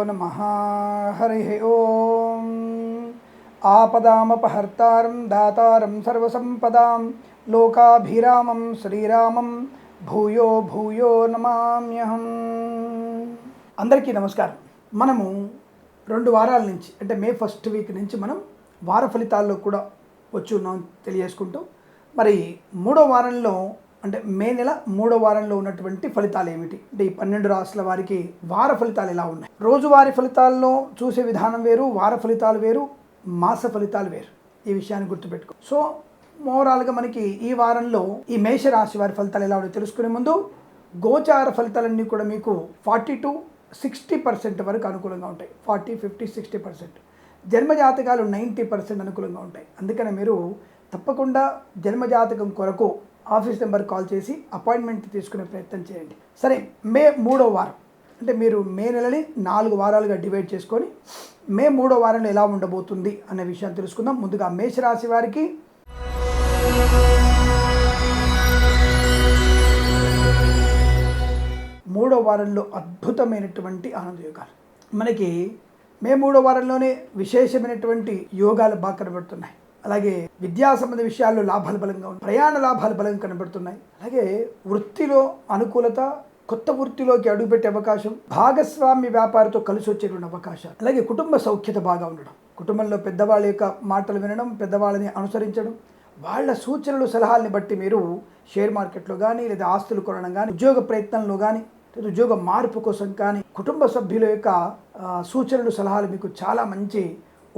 నమః. హరి ఓం. ఆపదామపహర్తారం దాతారం సర్వసంపదాం లోకాభిరామం శ్రీరామం భూయో భూయో నమామ్యహం. అందరికీ నమస్కారం. మనము 2 వారాల నుంచి అంటే మే ఫస్ట్ వీక్ నుంచి మనం వార ఫలితాల్లో కూడా వచ్చి ఉన్నాం తెలియజేసుకుంటూ, మరి 3వ వారంలో అంటే మే నెల 3వ వారంలో ఉన్నటువంటి ఫలితాలు ఏమిటి అంటే ఈ 12 రాశుల వారికి వార ఫలితాలు ఎలా ఉన్నాయి. రోజువారీ ఫలితాల్లో చూసే విధానం వేరు, వార ఫలితాలు వేరు, మాస ఫలితాలు వేరు. ఈ విషయాన్ని గుర్తుపెట్టుకో. సో ఓవరాల్గా మనకి ఈ వారంలో ఈ మేషరాశి వారి ఫలితాలు ఎలా ఉన్నాయో తెలుసుకునే ముందు గోచార ఫలితాలన్నీ కూడా మీకు 40 to 60% వరకు అనుకూలంగా ఉంటాయి. 40, 50, 60%. జన్మజాతకాలు 90% అనుకూలంగా ఉంటాయి. అందుకని మీరు తప్పకుండా జన్మజాతకం కొరకు ఆఫీస్ నెంబర్ కాల్ చేసి అపాయింట్మెంట్ తీసుకునే ప్రయత్నం చేయండి. సరే, మే 3వ వారం అంటే మీరు మే నెలని 4 వారాలుగా డివైడ్ చేసుకొని మే 3వ వారంలో ఎలా ఉండబోతుంది అనే విషయాన్ని తెలుసుకుందాం. ముందుగా మేషరాశి వారికి 3వ వారంలో అద్భుతమైనటువంటి ఆనందయోగాలు. మనకి మే 3వ వారంలోనే విశేషమైనటువంటి యోగాలు బాగా కనబడుతున్నాయి. అలాగే విద్యా సంబంధ విషయాల్లో లాభాలు బలంగా ఉన్నాయి, ప్రయాణ లాభాలు బలంగా కనబడుతున్నాయి. అలాగే వృత్తిలో అనుకూలత, కొత్త వృత్తిలోకి అడుగుపెట్టే అవకాశం, భాగస్వామి వ్యాపారితో కలిసి వచ్చేటువంటి అవకాశాలు, అలాగే కుటుంబ సౌఖ్యత బాగా ఉండడం, కుటుంబంలో పెద్దవాళ్ళ యొక్క మాటలు వినడం, పెద్దవాళ్ళని అనుసరించడం, వాళ్ళ సూచనలు సలహాలని బట్టి మీరు షేర్ మార్కెట్లో కానీ లేదా ఆస్తులు కొనడం కానీ, ఉద్యోగ ప్రయత్నంలో కానీ, ఉద్యోగ మార్పు కోసం కానీ కుటుంబ సభ్యుల యొక్క సూచనలు సలహాలు మీకు చాలా మంచి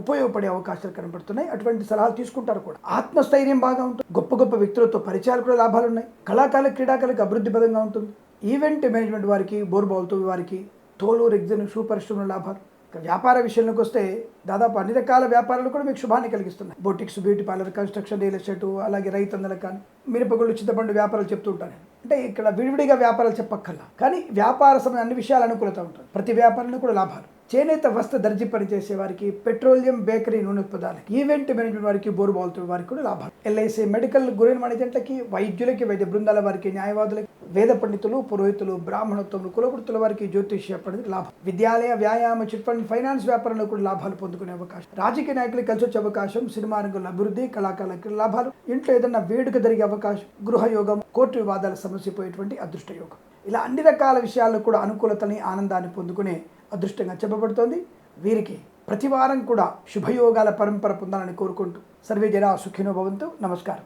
ఉపయోగపడే అవకాశాలు కనబడుతున్నాయి. అటువంటి సలహాలు తీసుకుంటారు కూడా. ఆత్మస్థైర్యం బాగా ఉంటుంది. గొప్ప గొప్ప వ్యక్తులతో పరిచయాలు కూడా లాభాలు ఉన్నాయి. కళాకారులకు, క్రీడాకారులకు అభివృద్ధి పదంగా ఉంటుంది. ఈవెంట్ మేనేజ్మెంట్ వారికి, బోర్బాల్తో వారికి, తోలు, రెగ్జిన్, షూ పరిశ్రమల లాభాలు. వ్యాపార విషయంలోకి వస్తే దాదాపు అన్ని రకాల వ్యాపారాలు కూడా మీకు శుభాన్ని కలిగిస్తున్నాయి. Boutiques, beauty parlour, construction, real estate, అలాగే రైతన్నలకు కానీ, మిరపగుళ్ళు, చింతపండు వ్యాపారాలు చెప్తూ ఉంటాను. అంటే ఇక్కడ విడివిడిగా వ్యాపారాలు చెప్పక్కర్లా, కానీ వ్యాపార సమయం అన్ని విషయాలు అనుకూలత ఉంటుంది. ప్రతి వ్యాపారంలో కూడా లాభాలు. చేనేత వస్త్ర దర్జీ పనిచేసే వారికి, పెట్రోలియం, బేకరీ, నూనె ఉత్పదాలకి, ఈవెంట్ మేనేజ్మెంట్ వారికి, బోరుబాల్తో వారికి కూడా లాభాలు. ఎల్ఐసి, మెడికల్, గురైన వాణిజ్యంట్లకి, వైద్యులకి, వైద్య బృందాల వారికి, న్యాయవాదులకి, వేద పండితులు, పురోహితులు, బ్రాహ్మణోత్తములు, కులవృత్తుల వారికి, జ్యోతిష్య పండితులు లాభం. విద్యాలయ, వ్యాయామ, చిట్ ఫండ్, ఫైనాన్స్ వ్యాపారంలో కూడా లాభాలు పొందుకునే అవకాశం. రాజకీయ నాయకులకు కలిసి వచ్చే అవకాశం. సినిమా రంగంలో అభివృద్ధి, కళాకారులకు లాభాలు. ఇంట్లో ఏదైనా వేడుక జరిగే అవకాశం. గృహయోగం, కోర్టు వివాదాల సమస్య పోయేటువంటి అదృష్ట యోగం. ఇలా అన్ని రకాల విషయాల్లో కూడా అనుకూలతని, ఆనందాన్ని పొందుకునే అదృష్టంగా చెప్పబడుతోంది. వీరికి ప్రతి వారం కూడా శుభయోగాల పరంపర పొందాలని కోరుకుంటూ సర్వే జనా సుఖినో భవంతు. నమస్కారం.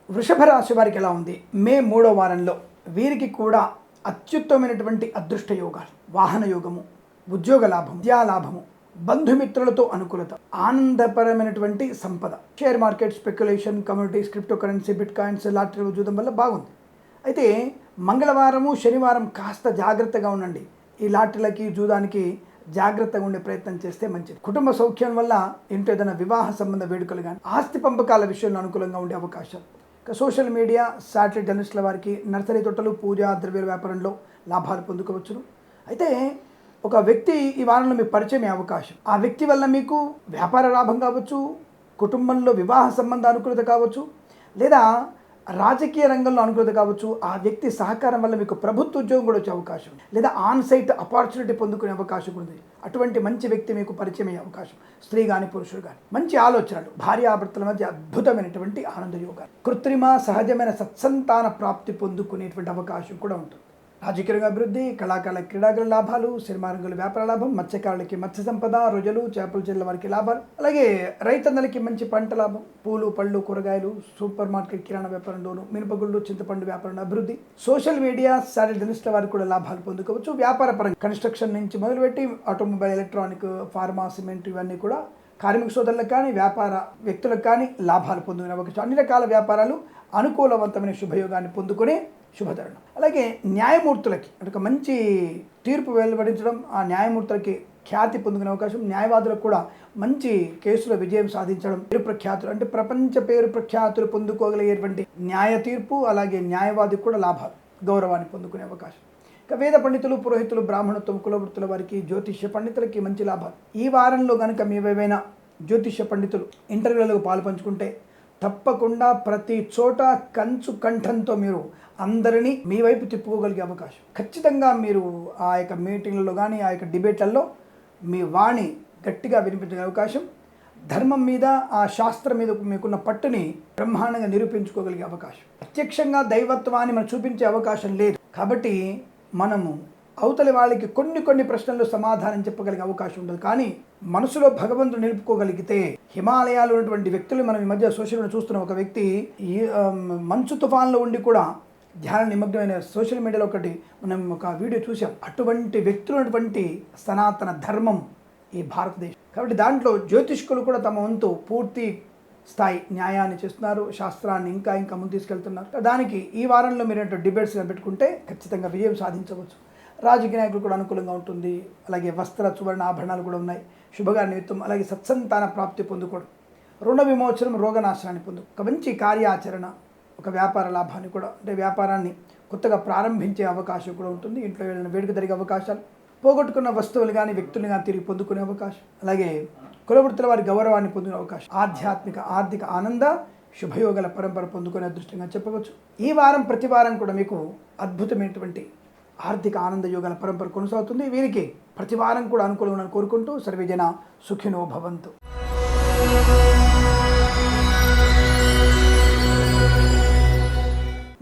వృషభ రాశి వారికి ఎలా ఉంది మే 3వ వారంలో? వీరికి కూడా అత్యుత్తమైనటువంటి అదృష్ట యోగాలు. వాహన యోగము, ఉద్యోగ లాభము, విద్యా లాభము, బంధుమిత్రులతో అనుకూలత, ఆనందపరమైనటువంటి సంపద, share market, speculation, communities, cryptocurrency, bitcoins, lottery చూడడం వల్ల బాగుంది. అయితే మంగళవారము, శనివారం కాస్త జాగ్రత్తగా ఉండండి. ఈ లాటరీలకి, జూదానికి జాగ్రత్తగా ఉండే ప్రయత్నం చేస్తే మంచిది. కుటుంబ సౌఖ్యం వల్ల ఇంట్లో ఏదైనా వివాహ సంబంధ వేడుకలు కానీ, ఆస్తి పంపకాల విషయంలో అనుకూలంగా ఉండే అవకాశం. సోషల్ మీడియా, శాటిలైట్ జర్నలిస్టుల వారికి, నర్సరీ తోటలు, పూజా ద్రవ్యాల వ్యాపారంలో లాభాలు పొందుకోవచ్చును. అయితే ఒక వ్యక్తి ఈ వారంలో మీకు పరిచయం అయ్యే అవకాశం. ఆ వ్యక్తి వల్ల మీకు వ్యాపార లాభం కావచ్చు, కుటుంబంలో వివాహ సంబంధ అనుకూలత కావచ్చు, లేదా రాజకీయ రంగంలో అనుకూలత కావచ్చు. ఆ వ్యక్తి సహకారం వల్ల మీకు ప్రభుత్వ ఉద్యోగం కూడా వచ్చే అవకాశం, లేదా ఆన్ సైట్ ఆపర్చునిటీ పొందుకునే అవకాశం ఉంది. అటువంటి మంచి వ్యక్తి మీకు పరిచయం అయ్యే అవకాశం. స్త్రీ కానీ, పురుషుడు కానీ. మంచి ఆలోచనలు, భార్యాభర్తల మధ్య అద్భుతమైనటువంటి ఆనంద యోగాలు. కృత్రిమ, సహజమైన సత్సంతాన ప్రాప్తి పొందుకునేటువంటి అవకాశం కూడా ఉంటుంది. రాజకీయ అభివృద్ధి, కళాకారుల, క్రీడాకారుల లాభాలు, సినిమా రంగంలో వ్యాపార లాభం, మత్స్యకారులకి మత్స్య సంపద, రొయ్యలు, చేపలు చెల్లెల వారికి లాభాలు, అలాగే రైతన్నలకి మంచి పంట లాభం, పూలు, పళ్ళు, కూరగాయలు, సూపర్ మార్కెట్, కిరాణా వ్యాపారంలోను, మినపగుళ్ళు, చింతపండు వ్యాపారంలో అభివృద్ధి. సోషల్ మీడియా, శాటిలైట్ జర్నలిస్టుల వారికి కూడా లాభాలు పొందుకోవచ్చు. వ్యాపార పరంగా కన్స్ట్రక్షన్ నుంచి మొదలుపెట్టి ఆటోమొబైల్, ఎలక్ట్రానిక్, ఫార్మా, సిమెంట్ ఇవన్నీ కూడా కార్మిక సోదరులకు కానీ, వ్యాపార వ్యక్తులకు కానీ లాభాలు పొందుకునే అవకాశం. అన్ని రకాల వ్యాపారాలు అనుకూలవంతమైన శుభయోగాన్ని పొందుకునే శుభతరుణం. అలాగే న్యాయమూర్తులకి ఒక మంచి తీర్పు వెలువడించడం, ఆ న్యాయమూర్తులకి ఖ్యాతి పొందుకునే అవకాశం. న్యాయవాదులకు కూడా మంచి కేసులో విజయం సాధించడం, పేరు ప్రఖ్యాతులు అంటే ప్రపంచ పేరు ప్రఖ్యాతులు పొందుకోగలిగేటువంటి న్యాయ తీర్పు, అలాగే న్యాయవాదికి కూడా లాభాలు, గౌరవాన్ని పొందుకునే అవకాశం. ఇక వేద పండితులు, పురోహితులు, బ్రాహ్మణత్వం, కులవృత్తుల వారికి, జ్యోతిష్య పండితులకి మంచి లాభాలు. ఈ వారంలో కనుక మీవేవైనా జ్యోతిష్య పండితులు ఇంటర్వ్యూలకు పాలు పంచుకుంటే తప్పకుండా ప్రతి చోట కంచు కంఠంతో మీరు అందరినీ మీ వైపు తిప్పుకోగలిగే అవకాశం. ఖచ్చితంగా మీరు ఆ యొక్క మీటింగ్లలో కానీ ఆ యొక్క డిబేట్లలో మీ వాణి గట్టిగా వినిపించే అవకాశం, ధర్మం మీద ఆ శాస్త్రం మీద మీకున్న పట్టుని బ్రహ్మాండంగా నిరూపించుకోగలిగే అవకాశం. ప్రత్యక్షంగా దైవత్వాన్ని మనం చూపించే అవకాశం లేదు కాబట్టి మనము అవతలి వాళ్ళకి కొన్ని ప్రశ్నలు సమాధానం చెప్పగలిగే అవకాశం ఉండదు. కానీ మనసులో భగవంతుడు నిలుపుకోగలిగితే హిమాలయాలు ఉన్నటువంటి వ్యక్తులు మనం ఈ మధ్య సోషల్ మీడియా చూస్తున్న ఒక వ్యక్తి ఈ మంచు తుఫాన్లో ఉండి కూడా ధ్యాన నిమగ్నమైన సోషల్ మీడియాలో మనం ఒక వీడియో చూసాం. అటువంటి వ్యక్తులు ఉన్నటువంటి సనాతన ధర్మం ఈ భారతదేశం. కాబట్టి దాంట్లో జ్యోతిష్కులు కూడా తమ వంతు పూర్తి స్థాయి న్యాయాన్ని చేస్తున్నారు, శాస్త్రాన్ని ఇంకా ముందు తీసుకెళ్తున్నారు. దానికి ఈ వారంలో మీరు డిబేట్స్ పెట్టుకుంటే ఖచ్చితంగా విజయం సాధించవచ్చు. రాజకీయ నాయకులు కూడా అనుకూలంగా ఉంటుంది. అలాగే వస్త్ర సువర్ణ ఆభరణాలు కూడా ఉన్నాయి, శుభగారి నిమిత్తం. అలాగే సత్సంతాన ప్రాప్తి పొందుకోవడం, రుణ విమోచనం, రోగనాశనాన్ని ఒక మంచి కార్యాచరణ, ఒక వ్యాపార లాభాన్ని కూడా, అంటే వ్యాపారాన్ని కొత్తగా ప్రారంభించే అవకాశం కూడా ఉంటుంది. ఇంట్లో ఏదైనా వేడుక జరిగే అవకాశాలు, పోగొట్టుకున్న వస్తువులు కానీ వ్యక్తులు కానీ తిరిగి పొందుకునే అవకాశం, అలాగే కులవృత్తుల వారి గౌరవాన్ని పొందుకునే అవకాశం, ఆధ్యాత్మిక ఆర్థిక ఆనంద శుభయోగాల పరంపర పొందుకునే అదృష్టంగా చెప్పవచ్చు. ఈ వారం ప్రతి వారం కూడా మీకు అద్భుతమైనటువంటి ఆర్థిక ఆనంద యోగాల పరంపర కొనసాగుతుంది. వీరికి ప్రతి వారం కూడా అనుకూలంగా కోరుకుంటూ సర్వేజన సుఖినో భవంతు.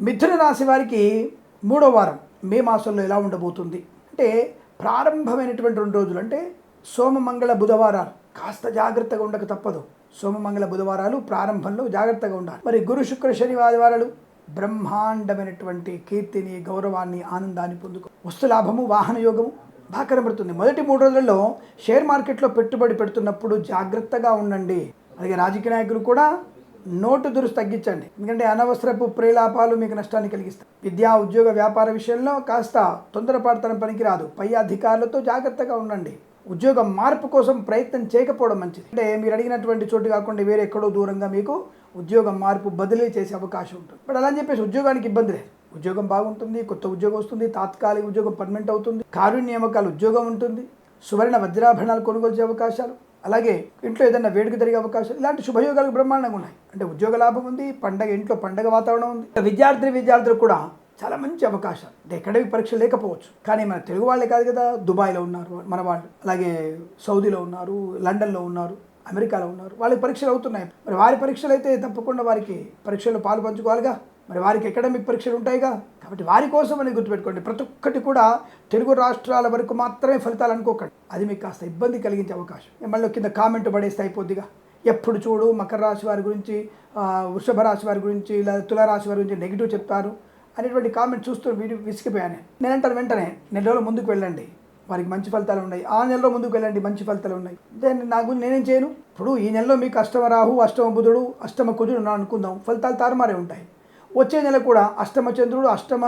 మిథున రాశి వారికి 3వ వారం మే మాసంలో ఎలా ఉండబోతుంది అంటే, ప్రారంభమైనటువంటి 2 రోజులు అంటే సోమ మంగళ బుధవారాలు కాస్త జాగ్రత్తగా ఉండక తప్పదు. సోమ మంగళ బుధవారాలు ప్రారంభంలో జాగ్రత్తగా ఉండాలి. మరి గురు శుక్ర శని ఆదివారాలు బ్రహ్మాండమైనటువంటి కీర్తిని, గౌరవాన్ని, ఆనందాన్ని పొందుకో. వస్తులాభము, వాహన యోగము బాగా కనబడుతుంది. మొదటి 3 రోజులలో షేర్ మార్కెట్లో పెట్టుబడి పెడుతున్నప్పుడు జాగ్రత్తగా ఉండండి. అలాగే రాజకీయ నాయకులు కూడా నోటు దురుసు తగ్గించండి, ఎందుకంటే అనవసరపు ప్రేలాపాలు మీకు నష్టాన్ని కలిగిస్తాయి. విద్యా ఉద్యోగ వ్యాపార విషయంలో కాస్త తొందరపాటుతనం పనికిరాదు. పై అధికారులతో జాగ్రత్తగా ఉండండి. ఉద్యోగం మార్పు కోసం ప్రయత్నం చేయకపోవడం మంచిది. అంటే మీరు అడిగినటువంటి చోటు కాకుండా వేరే ఎక్కడో దూరంగా మీకు ఉద్యోగం మార్పు బదిలీ చేసే అవకాశం ఉంటుంది. బట్ అలా అని చెప్పేసి ఉద్యోగానికి ఇబ్బంది లేదు. ఉద్యోగం బాగుంటుంది, కొత్త ఉద్యోగం వస్తుంది, తాత్కాలిక ఉద్యోగం పర్మనెంట్ అవుతుంది, కారుణ్య నియామకాలు ఉద్యోగం ఉంటుంది, సువర్ణ వజ్రాభరణాలు కొనుగోలు చేసే అవకాశాలు, అలాగే ఇంట్లో ఏదైనా వేడుక జరిగే అవకాశాలు, ఇలాంటి శుభయోగాలు బ్రహ్మాండంగా ఉన్నాయి. అంటే ఉద్యోగ లాభం ఉంది, ఇంట్లో పండగ వాతావరణం ఉంది. విద్యార్థులు కూడా చాలా మంచి అవకాశాలు. అంటే అకాడమిక్ పరీక్షలు లేకపోవచ్చు, కానీ మన తెలుగు వాళ్ళే కాదు కదా, దుబాయ్లో ఉన్నారు మన వాళ్ళు, అలాగే సౌదీలో ఉన్నారు, లండన్లో ఉన్నారు, అమెరికాలో ఉన్నారు. వాళ్ళకి పరీక్షలు అవుతున్నాయి. మరి వారి పరీక్షలు అయితే తప్పకుండా వారికి పరీక్షల్లో పాలు పంచుకోవాలిగా. మరి వారికి అకాడమిక్ పరీక్షలు ఉంటాయిగా. కాబట్టి వారి కోసం అనేది గుర్తుపెట్టుకోండి. ప్రతి ఒక్కటి కూడా తెలుగు రాష్ట్రాల వరకు మాత్రమే ఫలితాలు అనుకోకండి, అది మీకు కాస్త ఇబ్బంది కలిగించే అవకాశం. మళ్ళీ కింద కామెంట్ పడేస్తే అయిపోద్దిగా. ఎప్పుడు చూడు మకర రాశి వారి గురించి, వృషభ రాశి వారి గురించి, లేదా తులారాశి వారి గురించి నెగిటివ్ చెప్తారు అనేటువంటి కామెంట్ చూస్తూ విసిగిపోయాను. నేనంటాను వెంటనే 4 రోజులు ముందుకు వెళ్ళండి, వారికి మంచి ఫలితాలు ఉన్నాయి. ఆ నెలలో ముందుకు వెళ్ళండి, మంచి ఫలితాలు ఉన్నాయి. దాన్ని నా గురించి నేనేం చేయను. ఇప్పుడు ఈ నెలలో మీకు అష్టమ రాహు, అష్టమ బుధుడు, అష్టమ కుజుడు ఉన్నాడు అనుకుందాం, ఫలితాలు తారుమారే ఉంటాయి. వచ్చే నెల కూడా అష్టమ చంద్రుడు, అష్టమ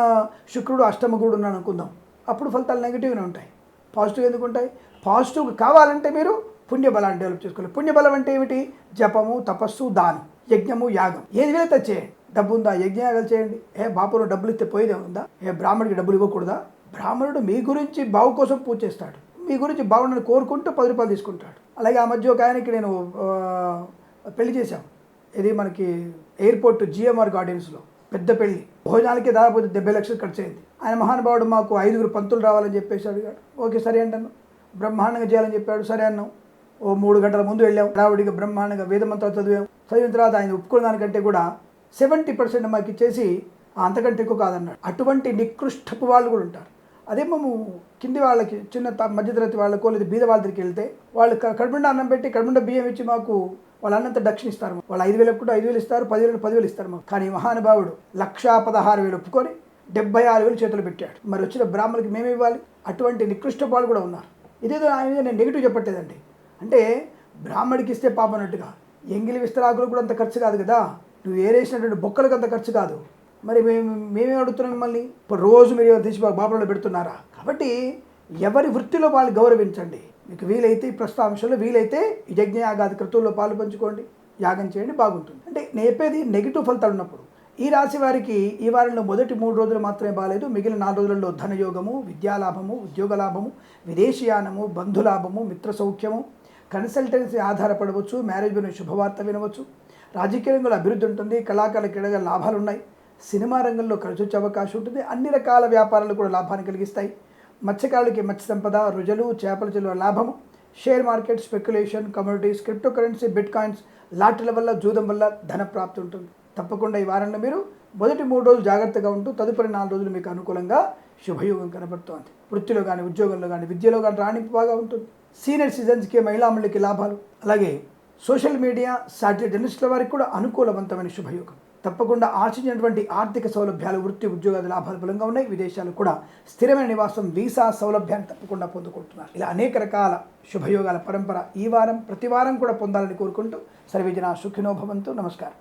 శుక్రుడు, అష్టమ గురుడు ఉన్నాడు అనుకుందాం, అప్పుడు ఫలితాలు నెగిటివ్గానే ఉంటాయి. పాజిటివ్ ఎందుకు ఉంటాయి? పాజిటివ్ కావాలంటే మీరు పుణ్యబలాన్ని డెవలప్ చేసుకోవాలి. పుణ్యబలం అంటే ఏమిటి? జపము, తపస్సు, దానం, యజ్ఞము, యాగం. ఏది వీలైతే చేయండి. డబ్బు ఉందా? యజ్ఞయాగాలు చేయండి. బాపులో డబ్బులు ఇస్తే పోయేదే ఉందా? బ్రాహ్మడికి డబ్బులు ఇవ్వకూడదా? బ్రాహ్మణుడు మీ గురించి బావు కోసం పూజ చేస్తాడు, మీ గురించి బాగుండని కోరుకుంటూ 10 రూపాయలు తీసుకుంటాడు. అలాగే ఆ మధ్య ఒక ఆయనకి నేను పెళ్లి చేశాం. ఇది మనకి ఎయిర్పోర్ట్ GMR గార్డెన్స్లో పెద్ద పెళ్లి. భోజనాలకి దాదాపు 70 లక్షలు ఖర్చు అయింది. ఆయన మహానుభావుడు మాకు 5 పంతులు రావాలని చెప్పేసి అడిగాడు. ఓకే సరే అంటాను, బ్రహ్మాండంగా చేయాలని చెప్పాడు. సరే అన్నాం. ఓ 3 గంటల ముందు వెళ్ళాం. రావుడిగా బ్రహ్మాండంగా వేదమంత్రాలు చదివిన తర్వాత ఆయన ఒప్పుకున్న దానికంటే కూడా 70% మాకు ఇచ్చేసి అంతకంటే ఎక్కువ కాదన్నాడు. అటువంటి నికృష్టపు వాళ్ళు కూడా ఉంటారు. అదే మేము కింది వాళ్ళకి, చిన్న మధ్యతరగతి వాళ్ళకో లేదా బీద వాళ్ళ దగ్గరికి వెళ్తే వాళ్ళు కడుపుండా అన్నం పెట్టి కడుపుండా బియ్యం ఇచ్చి మాకు వాళ్ళు అన్నంత దక్షిణ ఇస్తారు. వాళ్ళు 5,000 కూడా 5,000 ఇస్తారు, 10,000 ఇస్తారు మాకు. కానీ మహానుభావుడు 1,16,000 ఒప్పుకొని 76,000 చేతులు పెట్టాడు. మరి వచ్చిన బ్రాహ్మణులకి మేము ఇవ్వాలి. అటువంటి నికృష్ట వాళ్ళు కూడా ఉన్నారు. ఇదేదో ఆయన నేను నెగిటివ్ చెప్పట్లేదండి. అంటే బ్రాహ్మడికి ఇస్తే పాపనట్టుగా ఎంగిలి విస్తరాకులు కూడా అంత ఖర్చు కాదు కదా, నువ్వు ఏరేసినటువంటి బొక్కలకు అంత ఖర్చు కాదు. మరి మేమేం అడుగుతున్నాం మిమ్మల్ని? ఇప్పుడు రోజు మీరు తీసి బాబులో పెడుతున్నారా? కాబట్టి ఎవరి వృత్తిలో వాళ్ళు గౌరవించండి. మీకు వీలైతే ఈ ప్రస్తాంశంలో వీలైతే ఈ యజ్ఞయాగాది క్రతువుల్లో పాలు పంచుకోండి, యాగం చేయండి, బాగుంటుంది. అంటే నేను చెప్పేది నెగిటివ్ ఫలితాలు ఉన్నప్పుడు. ఈ రాశి వారికి ఈ వారంలో మొదటి 3 రోజులు మాత్రమే బాగాలేదు. మిగిలిన 4 రోజులలో ధనయోగము, విద్యాలాభము, ఉద్యోగ లాభము, విదేశీయానము, బంధులాభము, మిత్ర సౌఖ్యము, కన్సల్టెన్సీ ఆధారపడవచ్చు, మ్యారేజ్ గురించి శుభవార్త వినవచ్చు, రాజకీయ రంగంలో అభివృద్ధి ఉంటుంది, కళాకారుల క్రీడగా లాభాలు ఉన్నాయి, సినిమా రంగంలో కలిసి వచ్చే అవకాశం ఉంటుంది, అన్ని రకాల వ్యాపారాలు కూడా లాభాన్ని కలిగిస్తాయి. మత్స్యకారులకి మత్స్య సంపద, రుజులు, చేపల చెరువుల లాభము, share market, speculation, commodities, cryptocurrency, bitcoins, లాటరీల వల్ల, జూదం వల్ల ధన ప్రాప్తి ఉంటుంది. తప్పకుండా ఈ వారంలో మీరు మొదటి 3 రోజులు జాగ్రత్తగా ఉంటూ తదుపరి 4 రోజులు మీకు అనుకూలంగా శుభయోగం కనబడుతోంది. వృత్తిలో కానీ, ఉద్యోగంలో కానీ, విద్యలో కానీ రాణింపు బాగా ఉంటుంది. సీనియర్ సిటిజన్స్కి, మహిళామణులకి లాభాలు, అలాగే సోషల్ మీడియా, శాటిలైట్ జర్నలిస్టుల వారికి కూడా అనుకూలవంతమైన శుభయోగం. తప్పకుండా ఆశించినటువంటి ఆర్థిక సౌలభ్యాలు, వృత్తి ఉద్యోగాల లాభాలు బలంగా ఉన్నాయి. విదేశాలు కూడా స్థిరమైన నివాసం, వీసా సౌలభ్యాన్ని తప్పకుండా పొందుకుంటున్నారు. ఇలా అనేక రకాల శుభయోగాల పరంపర ఈ వారం ప్రతి వారం కూడా పొందాలని కోరుకుంటూ సర్వేజన సుఖినో భవంతు. నమస్కారం.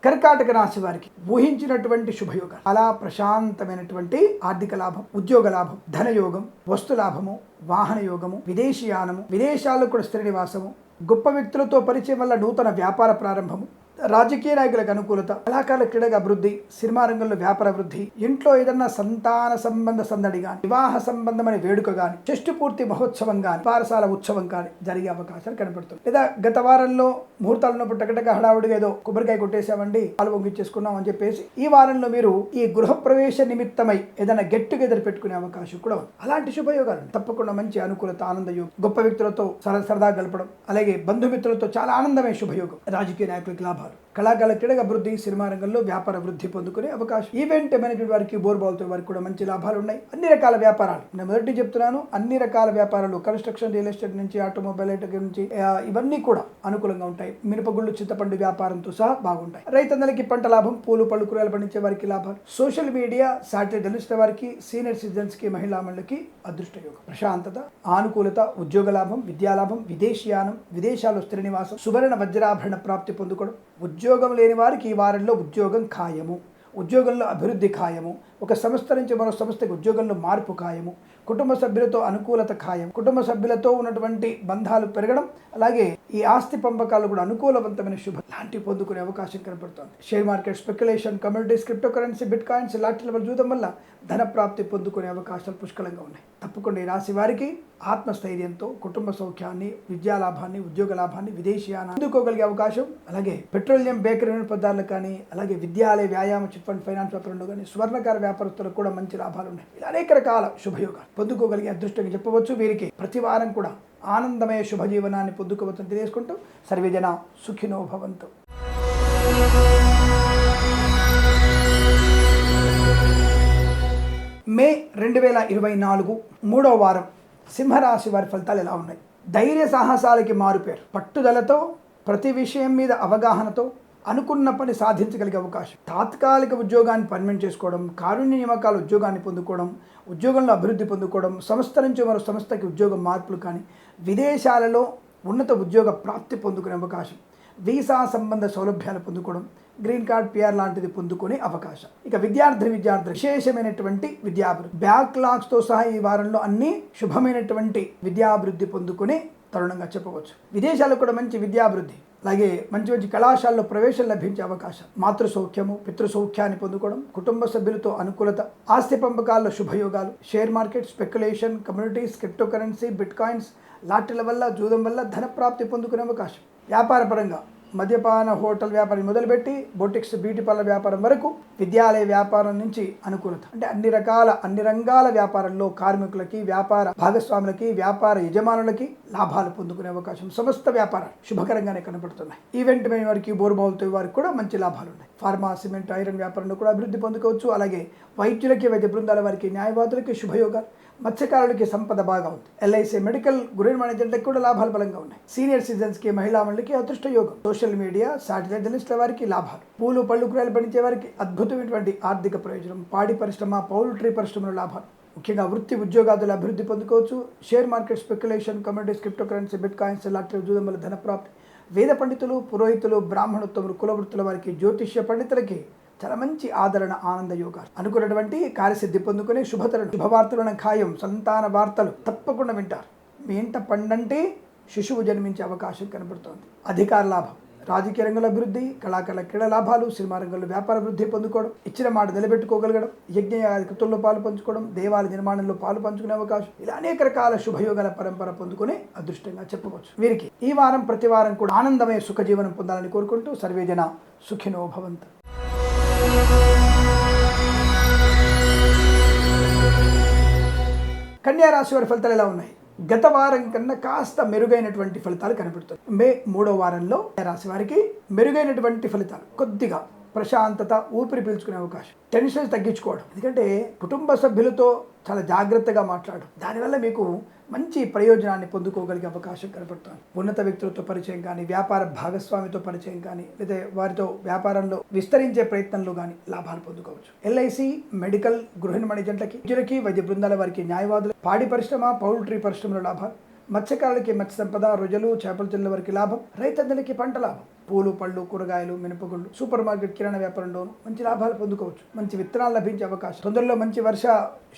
కర్కాటక రాశి వారికి ఊహించినటువంటి శుభయోగం, చాలా ప్రశాంతమైనటువంటి ఆర్థిక లాభం, ఉద్యోగ లాభం, ధనయోగం, వస్తు లాభము, వాహన యోగము, విదేశీయానము, విదేశాల్లో కూడా స్థిర నివాసము, గొప్ప వ్యక్తులతో పరిచయం వల్ల నూతన వ్యాపార ప్రారంభము, రాజకీయ నాయకులకు అనుకూలత, కళాకారుల క్రీడగా అభివృద్ధి, సినిమా రంగంలో వ్యాపార అభివృద్ధి, ఇంట్లో ఏదన్నా సంతాన సంబంధ సందడి కానీ, వివాహ సంబంధమైన వేడుక కానీ, షష్ఠి పూర్తి మహోత్సవం కానీ, పారసాల ఉత్సవం కానీ జరిగే అవకాశాలు కనపడుతుంది. లేదా గత వారంలో ముహూర్తాలు ఉన్నప్పుడు టకటక హడావుడిగా ఏదో కొబ్బరికాయ కొట్టేసామండి, పాలు పొంగిచ్చేసుకున్నాం అని చెప్పేసి ఈ వారంలో మీరు ఈ గృహప్రవేశ నిమిత్తమై ఏదైనా గెట్ టుగెదర్ పెట్టుకునే అవకాశం కూడా ఉంది. అలాంటి శుభయోగాలు తప్పకుండా మంచి అనుకూలత, ఆనందయోగం, గొప్ప వ్యక్తులతో సరదా గడపడం, అలాగే బంధుమిత్రులతో చాలా ఆనందమైన శుభయోగం, రాజకీయ నాయకులకు లాభాలు, కళాకారుల క్రీడగా అభివృద్ధి, సినిమా రంగంలో వ్యాపార అభివృద్ధి పొందుకునే అవకాశం, ఈవెంట్ మేనేజ్మెంట్ వారికి, బోర్బాల్తో వారికి కూడా మంచి లాభాలు ఉన్నాయి. అన్ని రకాల వ్యాపారాలు నేను మొదటి చెప్తున్నాను, అన్ని రకాల వ్యాపారాలు, కన్స్ట్రక్షన్, రియల్ ఎస్టేట్ నుంచి ఆటోమొబైల్ నుంచి ఇవన్నీ కూడా అనుకూలంగా ఉంటాయి. మినపగుళ్ళు, చింతపండు వ్యాపారంతో సహా బాగుంటాయి. రైతన్నలకి పంట లాభం, పూలు పళ్ళు కూరగాయలు పండించే వారికి లాభాలు, సోషల్ మీడియా, శాటిలైట్ జర్నలిస్టుల వారికి, సీనియర్ సిటిజన్స్ కి, మహిళామణులకి అదృష్ట యోగం, ప్రశాంతత, ఆనుకూలత, ఉద్యోగ లాభం, విద్యాలాభం, విదేశీయానం, విదేశాల్లో స్థిర నివాసం, సువర్ణ వజ్రాభరణ ప్రాప్తి పొందుకోవడం, ఉద్యోగం లేని వారికి ఈ వారంలో ఉద్యోగం ఖాయము, ఉద్యోగంలో అభివృద్ధి ఖాయము, ఒక సంస్థ నుంచి మరో సంస్థకి ఉద్యోగంలో మార్పు ఖాయము, కుటుంబ సభ్యులతో అనుకూలత ఖాయం, కుటుంబ సభ్యులతో ఉన్నటువంటి బంధాలు పెరగడం, అలాగే ఈ ఆస్తి పంపకాలు కూడా అనుకూలవంతమైన శుభ లాంటివి పొందుకునే అవకాశం కనపడుతోంది. Share market, speculation, commodities, cryptocurrency, bitcoins, లాటరీల వల్ల జూదం వల్ల ధన ప్రాప్తి పొందుకునే అవకాశాలు పుష్కలంగా ఉన్నాయి. తప్పకుండా ఈ రాశి వారికి ఆత్మస్థైర్యంతో కుటుంబ సౌఖ్యాన్ని, విద్యా లాభాన్ని, ఉద్యోగ లాభాన్ని, విదేశీయాన్ని అందుకోగలిగే అవకాశం, అలాగే పెట్రోలియం, బేకరీ పదార్థాలు కానీ, అలాగే విద్యాలయ, వ్యాయామ, చిట్ ఫండ్, ఫైనాన్స్ వ్యాపారంలో కానీ, స్వర్ణకార వ్యాపారస్తులకు కూడా మంచి లాభాలు ఉన్నాయి. ఇలా అనేక రకాల శుభయోగాలు పొందుకోగలిగే అదృష్టంగా చెప్పవచ్చు. వీరికి ప్రతి వారం కూడా ఆనందమయ శుభజీవనాన్ని పొందుకోవచ్చని తెలియజేసుకుంటూ సర్వేజన సుఖినో భవంతు. మే 2024 3వ వారం సింహరాశి వారి ఫలితాలు ఎలా ఉన్నాయి? ధైర్య సాహసాలకి మారుపేరు, పట్టుదలతో, ప్రతి విషయం మీద అవగాహనతో అనుకున్న పని సాధించగలిగే అవకాశం, తాత్కాలిక ఉద్యోగాన్ని పర్మనెంట్ చేసుకోవడం, కారుణ్య నియామకాల ఉద్యోగాన్ని పొందుకోవడం, ఉద్యోగంలో అభివృద్ధి పొందుకోవడం, సంస్థ నుంచి మరో సంస్థకి ఉద్యోగ మార్పులు కానీ, విదేశాలలో ఉన్నత ఉద్యోగ ప్రాప్తి పొందుకునే అవకాశం, వీసా సంబంధ సౌలభ్యాలు పొందుకోవడం, గ్రీన్ కార్డ్, పిఆర్ లాంటిది పొందుకునే అవకాశం. ఇక విద్యార్థులు విశేషమైనటువంటి విద్యాభివృద్ధి, బ్యాక్లాగ్స్తో సహా ఈ వారంలో అన్ని శుభమైనటువంటి విద్యాభివృద్ధి పొందుకునే తరుణంగా చెప్పవచ్చు. విదేశాల్లో కూడా మంచి విద్యాభివృద్ధి, అలాగే మంచి మంచి కళాశాలలో ప్రవేశం లభించే అవకాశం, మాతృ సౌఖ్యము, పితృ సౌఖ్యాన్ని పొందుకోవడం, కుటుంబ సభ్యులతో అనుకూలత, ఆస్తి పంపకాల్లో శుభయోగాలు, share market, speculation, communities, cryptocurrency, bitcoins, లాటరీల వల్ల, జూదం వల్ల ధన ప్రాప్తి పొందుకునే అవకాశం. వ్యాపార పరంగా మద్యపాన, హోటల్ వ్యాపారం మొదలుపెట్టి బొటిక్స్, బ్యూటీ పార్లర్ వ్యాపారం వరకు, విద్యాలయ వ్యాపారం నుంచి అనుకూలత, అంటే అన్ని రంగాల వ్యాపారంలో కార్మికులకి, వ్యాపార భాగస్వాములకి, వ్యాపార యజమానులకి లాభాలు పొందుకునే అవకాశం, సమస్త వ్యాపారాలు శుభకరంగానే కనపడుతున్నాయి. ఈవెంట్ మైన వారికి, బోర్బావులతో వారికి కూడా మంచి లాభాలు ఉన్నాయి. ఫార్మా, సిమెంట్, ఐరన్ వ్యాపారంలో కూడా అభివృద్ధి పొందుకోవచ్చు. అలాగే వైద్యులకి, వైద్య బృందాల వారికి, న్యాయవాదులకి శుభయోగాలు, మత్స్యకారులకి సంపద బాగా ఉంది. ఎల్ఐసి, మెడికల్, గురైన మేనేజర్లకు కూడా లాభాలు బలంగా ఉన్నాయి. సీనియర్ సిటిజన్స్కి, మహిళామణులకి అదృష్ట యోగం, సోషల్ మీడియా, శాటిలైట్ జర్నలిస్టుల వారికి లాభాలు, పూలు పళ్ళు కూరగాయలు పండించే వారికి అద్భుతమైనటువంటి ఆర్థిక ప్రయోజనం, పాడి పరిశ్రమ, పౌల్ట్రీ పరిశ్రమలో లాభాలు, ముఖ్యంగా వృత్తి ఉద్యోగాదుల అభివృద్ధి పొందుకోవచ్చు. Share market, speculation, commodities, cryptocurrency, bitcoins, lottery, జూదం వల్ల ధన ప్రాప్తి, వేద పండితులు, పురోహితులు, బ్రాహ్మణోత్తములు, కులవృత్తుల వారికి, జ్యోతిష్య పండితులకి చాలా మంచి ఆదరణ, ఆనంద యోగాలు, అనుకున్నటువంటి కార్యసిద్ధి పొందుకునే శుభతరుణం, శుభవార్తలను ఖాయం, సంతాన వార్తలు తప్పకుండా వింటారు. మీ ఇంట పండంటే శిశువు జన్మించే అవకాశం కనబడుతోంది. అధికార లాభం, రాజకీయ రంగంలో అభివృద్ధి, కళాకారుల క్రీడా లాభాలు, సినిమా రంగంలో వ్యాపార వృద్ధి పొందుకోవడం, ఇచ్చిన మాట నిలబెట్టుకోగలగడం, యజ్ఞ కృతుల్లో పాలు పంచుకోవడం, దేవాలయ నిర్మాణంలో పాలు పంచుకునే అవకాశం, ఇలా అనేక రకాల శుభయోగాల పరంపర పొందుకునే అదృష్టంగా చెప్పవచ్చు. వీరికి ఈ వారం ప్రతి వారం కూడా ఆనందమయ సుఖ జీవనం పొందాలని కోరుకుంటూ సర్వేజన సుఖినో భవంతు. కన్యా రాశి వారి ఫలితాలు ఎలా ఉన్నాయి? గత వారం కన్నా కాస్త మెరుగైనటువంటి ఫలితాలు కనబడుతుంది. మే 3వ వారంలో రాశి వారికి మెరుగైనటువంటి ఫలితాలు, కొద్దిగా ప్రశాంతత, ఊపిరి పీల్చుకునే అవకాశం, టెన్షన్ తగ్గించుకోవడం, ఎందుకంటే కుటుంబ సభ్యులతో చాలా జాగ్రత్తగా మాట్లాడడం, దానివల్ల మీకు మంచి ప్రయోజనాన్ని పొందుకోగలిగే అవకాశం కనబడుతుంది. ఉన్నత వ్యక్తులతో పరిచయం కానీ, వ్యాపార భాగస్వామితో పరిచయం కానీ, లేదా వారితో వ్యాపారంలో విస్తరించే ప్రయత్నంలో కానీ లాభాలు పొందుకోవచ్చు. ఎల్ఐసి, మెడికల్, గృహ నిర్మాణ జంటలకి, విద్యులకి, వైద్య బృందాల వారికి, న్యాయవాదులు, పాడి పరిశ్రమ, పౌల్ట్రీ పరిశ్రమలో లాభాలు, మత్స్యకారులకి మత్స్య సంపద, రొయ్యలు, చేపల చెల్లెల వారికి లాభం, రైతన్నలకి పంట లాభం, పూలు, పళ్ళు, కూరగాయలు, మినపగుళ్ళు, సూపర్ మార్కెట్, కిరాణా వ్యాపారంలోనూ మంచి లాభాలు పొందుకోవచ్చు. మంచి విత్తనాలు లభించే అవకాశం, తొందరలో మంచి వర్ష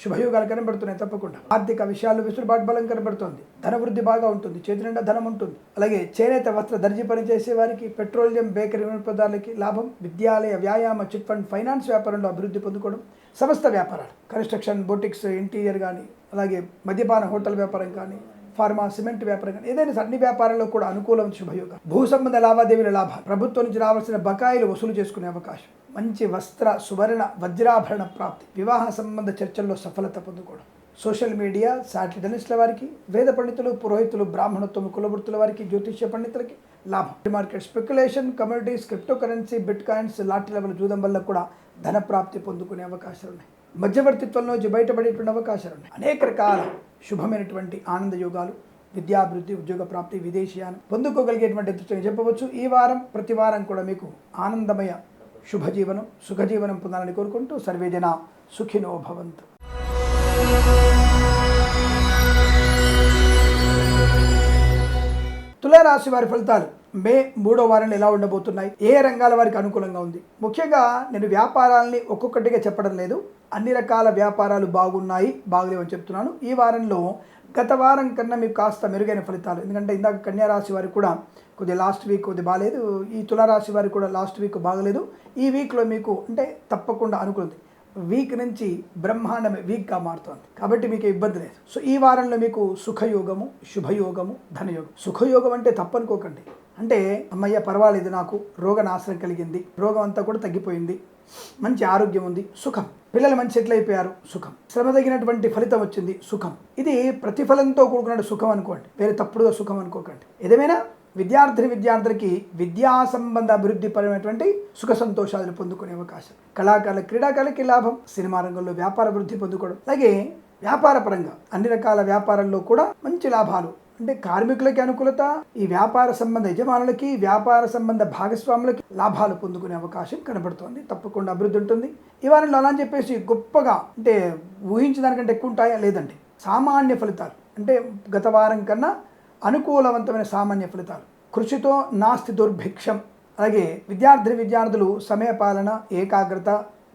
శుభయోగాలు కనబడుతున్నాయి. తప్పకుండా ఆర్థిక విషయాలు వెసులుబాటు బలం కనబడుతుంది. ధన వృద్ధి బాగా ఉంటుంది, చేతి నిండా ధనం ఉంటుంది. అలాగే చేనేత వస్త్ర దర్జీ పని చేసే వారికి, పెట్రోలియం, బేకరీ వినియోగదారులకి లాభం, విద్యాలయ, వ్యాయామ, చిట్ ఫండ్, ఫైనాన్స్ వ్యాపారంలో అభివృద్ధి పొందుకోవడం, సమస్త వ్యాపారాలు, కన్స్ట్రక్షన్, బొటిక్స్, ఇంటీరియర్ కానీ, అలాగే మద్యపాన హోటల్ వ్యాపారం కానీ, ఫార్మా, సిమెంట్ వ్యాపారం కానీ, ఏదైనా అన్ని వ్యాపారాల్లో కూడా అనుకూలం శుభయోగం. భూ సంబంధ లావాదేవీల లాభాలు, ప్రభుత్వం నుంచి రావాల్సిన బకాయిలు వసూలు చేసుకునే అవకాశం, మంచి వస్త్ర, సువర్ణ, వజ్రాభరణ ప్రాప్తి, వివాహ సంబంధ చర్చల్లో సఫలత పొందుకోవడం, సోషల్ మీడియా, సాటిలైట్ జర్నలిస్టుల వారికి, వేద పండితులు, పురోహితులు, బ్రాహ్మణోత్తమ కులవృత్తుల వారికి, జ్యోతిష్య పండితులకి లాభం. Market speculation, communities, cryptocurrency, bitcoins, lottery level జూదం వల్ల కూడా ధన ప్రాప్తి పొందుకునే అవకాశాలు ఉన్నాయి. మధ్యవర్తిత్వంలో బయటపడేటువంటి అవకాశాలు ఉన్నాయి. అనేక రకాల శుభమైనటువంటి ఆనంద యోగాలు, విద్యాభివృద్ధి, ఉద్యోగ ప్రాప్తి, విదేశీయానం పొందుకోగలిగేటువంటి అదృష్టంగా చెప్పవచ్చు. ఈ వారం ప్రతి వారం కూడా మీకు ఆనందమయ శుభజీవనం, సుఖజీవనం పొందాలని కోరుకుంటూ సర్వేజన సుఖినో భవంతు. తులారాశి వారి ఫలితాలు మే 3వ వారంలో ఎలా ఉండబోతున్నాయి? ఏ రంగాల వారికి అనుకూలంగా ఉంది? ముఖ్యంగా నేను వ్యాపారాలని ఒక్కొక్కటిగా చెప్పడం లేదు, అన్ని రకాల వ్యాపారాలు బాగున్నాయి, బాగలేవని చెప్తున్నాను. ఈ వారంలో గత వారం కన్నా మీకు కాస్త మెరుగైన ఫలితాలు, ఎందుకంటే ఇందాక కన్యా రాశి వారికి కూడా కొద్దిగా లాస్ట్ వీక్ కొద్దిగా బాగాలేదు, ఈ తులారాశి వారికి కూడా లాస్ట్ వీక్ బాగలేదు. ఈ వీక్లో మీకు అంటే తప్పకుండా అనుకూలత, వీక్ నుంచి బ్రహ్మాండమే వీక్గా మారుతుంది, కాబట్టి మీకు ఇబ్బంది లేదు. సో ఈ వారంలో మీకు సుఖయోగము, శుభయోగము, ధనయోగం. సుఖయోగం అంటే తప్పనుకోకండి, అంటే అమ్మయ్య పర్వాలేదు, నాకు రోగనాశనం కలిగింది, రోగం అంతా కూడా తగ్గిపోయింది, మంచి ఆరోగ్యం ఉంది, సుఖం, పిల్లలు మంచి సెటిల్ అయిపోయారు, సుఖం, శ్రమ తగినటువంటి ఫలితం వచ్చింది, సుఖం. ఇది ప్రతిఫలంతో కూడుకున్న సుఖం అనుకోండి, వేరే తప్పుడుగా సుఖం అనుకోకండి. ఏదేమైనా విద్యార్థులకి విద్యా సంబంధ అభివృద్ధి పరమైనటువంటి సుఖ సంతోషాలను పొందుకునే అవకాశం, కళాకారుల, క్రీడాకారులకి లాభం, సినిమా రంగంలో వ్యాపార వృద్ధి పొందుకోవడం, అలాగే వ్యాపార పరంగా అన్ని రకాల వ్యాపారాల్లో కూడా మంచి లాభాలు, అంటే కార్మికులకి అనుకూలత, ఈ వ్యాపార సంబంధ యజమానులకి, వ్యాపార సంబంధ భాగస్వాములకి లాభాలు పొందుకునే అవకాశం కనబడుతోంది. తప్పకుండా అభివృద్ధి ఉంటుంది. ఈ వారంలో అలా అని చెప్పేసి గొప్పగా అంటే ఊహించిన దానికంటే ఎక్కువ ఉంటాయా? లేదండి, సామాన్య ఫలితాలు, అంటే గత వారం కన్నా అనుకూలవంతమైన సామాన్య ఫలితాలు. కృషితో నాస్తి దుర్భిక్షం. అలాగే విద్యార్థులు సమయపాలన, ఏకాగ్రత,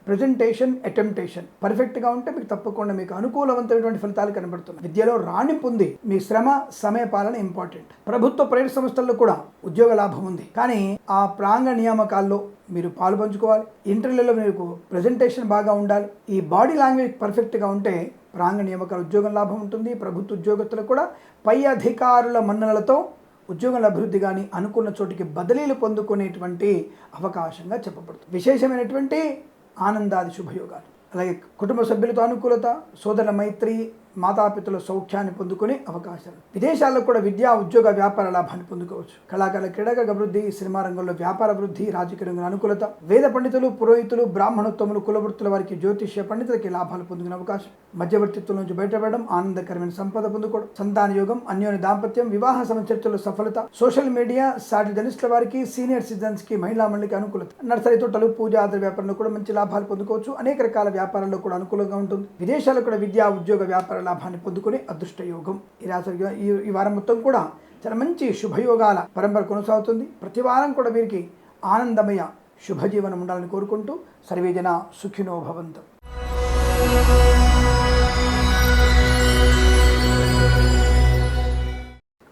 ప్రజెంటేషన్, అటెంప్టేషన్ పర్ఫెక్ట్గా ఉంటే మీకు తప్పకుండా మీకు అనుకూలవంతమైనటువంటి ఫలితాలు కనబడుతున్నాయి. విద్యలో రాణింపు ఉంది, మీ శ్రమ, సమయపాలన ఇంపార్టెంట్. ప్రభుత్వ ప్రైవేట్ సంస్థల్లో కూడా ఉద్యోగ లాభం ఉంది, కానీ ఆ ప్రాంగణ నియామకాల్లో మీరు పాలు పంచుకోవాలి. ఇంటర్వ్యూలో మీకు ప్రజెంటేషన్ బాగా ఉండాలి. ఈ బాడీ లాంగ్వేజ్ పర్ఫెక్ట్గా ఉంటే ప్రాంగణ నియామకాలు ఉద్యోగం లాభం ఉంటుంది. ప్రభుత్వ ఉద్యోగస్తులకు కూడా పై అధికారుల మన్ననలతో ఉద్యోగాల అభివృద్ధి కానీ, అనుకున్న చోటికి బదిలీలు పొందుకునేటువంటి అవకాశంగా చెప్పబడుతుంది. విశేషమైనటువంటి ఆనందాది శుభయోగాలు, అలాగే కుటుంబ సభ్యులతో అనుకూలత, సోదరుల మైత్రి, మాతాపితల సౌఖ్యాన్ని పొందుకునే అవకాశాలు. విదేశాల్లో కూడా విద్యా, ఉద్యోగ, వ్యాపార లాభాన్ని పొందుకోవచ్చు. కళాకారుల, క్రీడాకారుల అభివృద్ధి, సినిమా రంగంలో వ్యాపార అభివృద్ధి, రాజకీయ రంగంలో అనుకూలత, వేద పండితులు, పురోహితులు, బ్రాహ్మణోత్తములు, కులవృత్తుల వారికి, జ్యోతిష్య పండితులకి లాభాలు పొందుకునే అవకాశం. మధ్యవర్తిత్వం నుంచి బయటపడడం, ఆనందకరమైన సంపద పొందుకోవడం, సంతాన యోగం, అన్యోన్య దాంపత్యం, వివాహ చర్చల్లో సఫలత, సోషల్ మీడియా, సాటి జర్నలిస్టుల వారికి, సీనియర్ సిటిజన్స్ కి, మహిళా మండలికి అనుకూలత. నర్సరీ తోటలు, పూజ ఆధార వ్యాపారంలో కూడా మంచి లాభాలు పొందుకోవచ్చు. అనేక రకాల వ్యాపారాల్లో కూడా అనుకూలంగా ఉంటుంది. విదేశాల్లో కూడా విద్యా, ఉద్యోగ, వ్యాపార లాభాన్ని పొందుకునే అదృష్ట యోగం. ఈ రాశి ఈ వారం మొత్తం కూడా చాలా మంచి శుభయోగాల పరంపర కొనసాగుతుంది. ప్రతి వారం కూడా వీరికి ఆనందమయ శుభజీవనం ఉండాలని కోరుకుంటూ సర్వేజన సుఖినో భవంతు.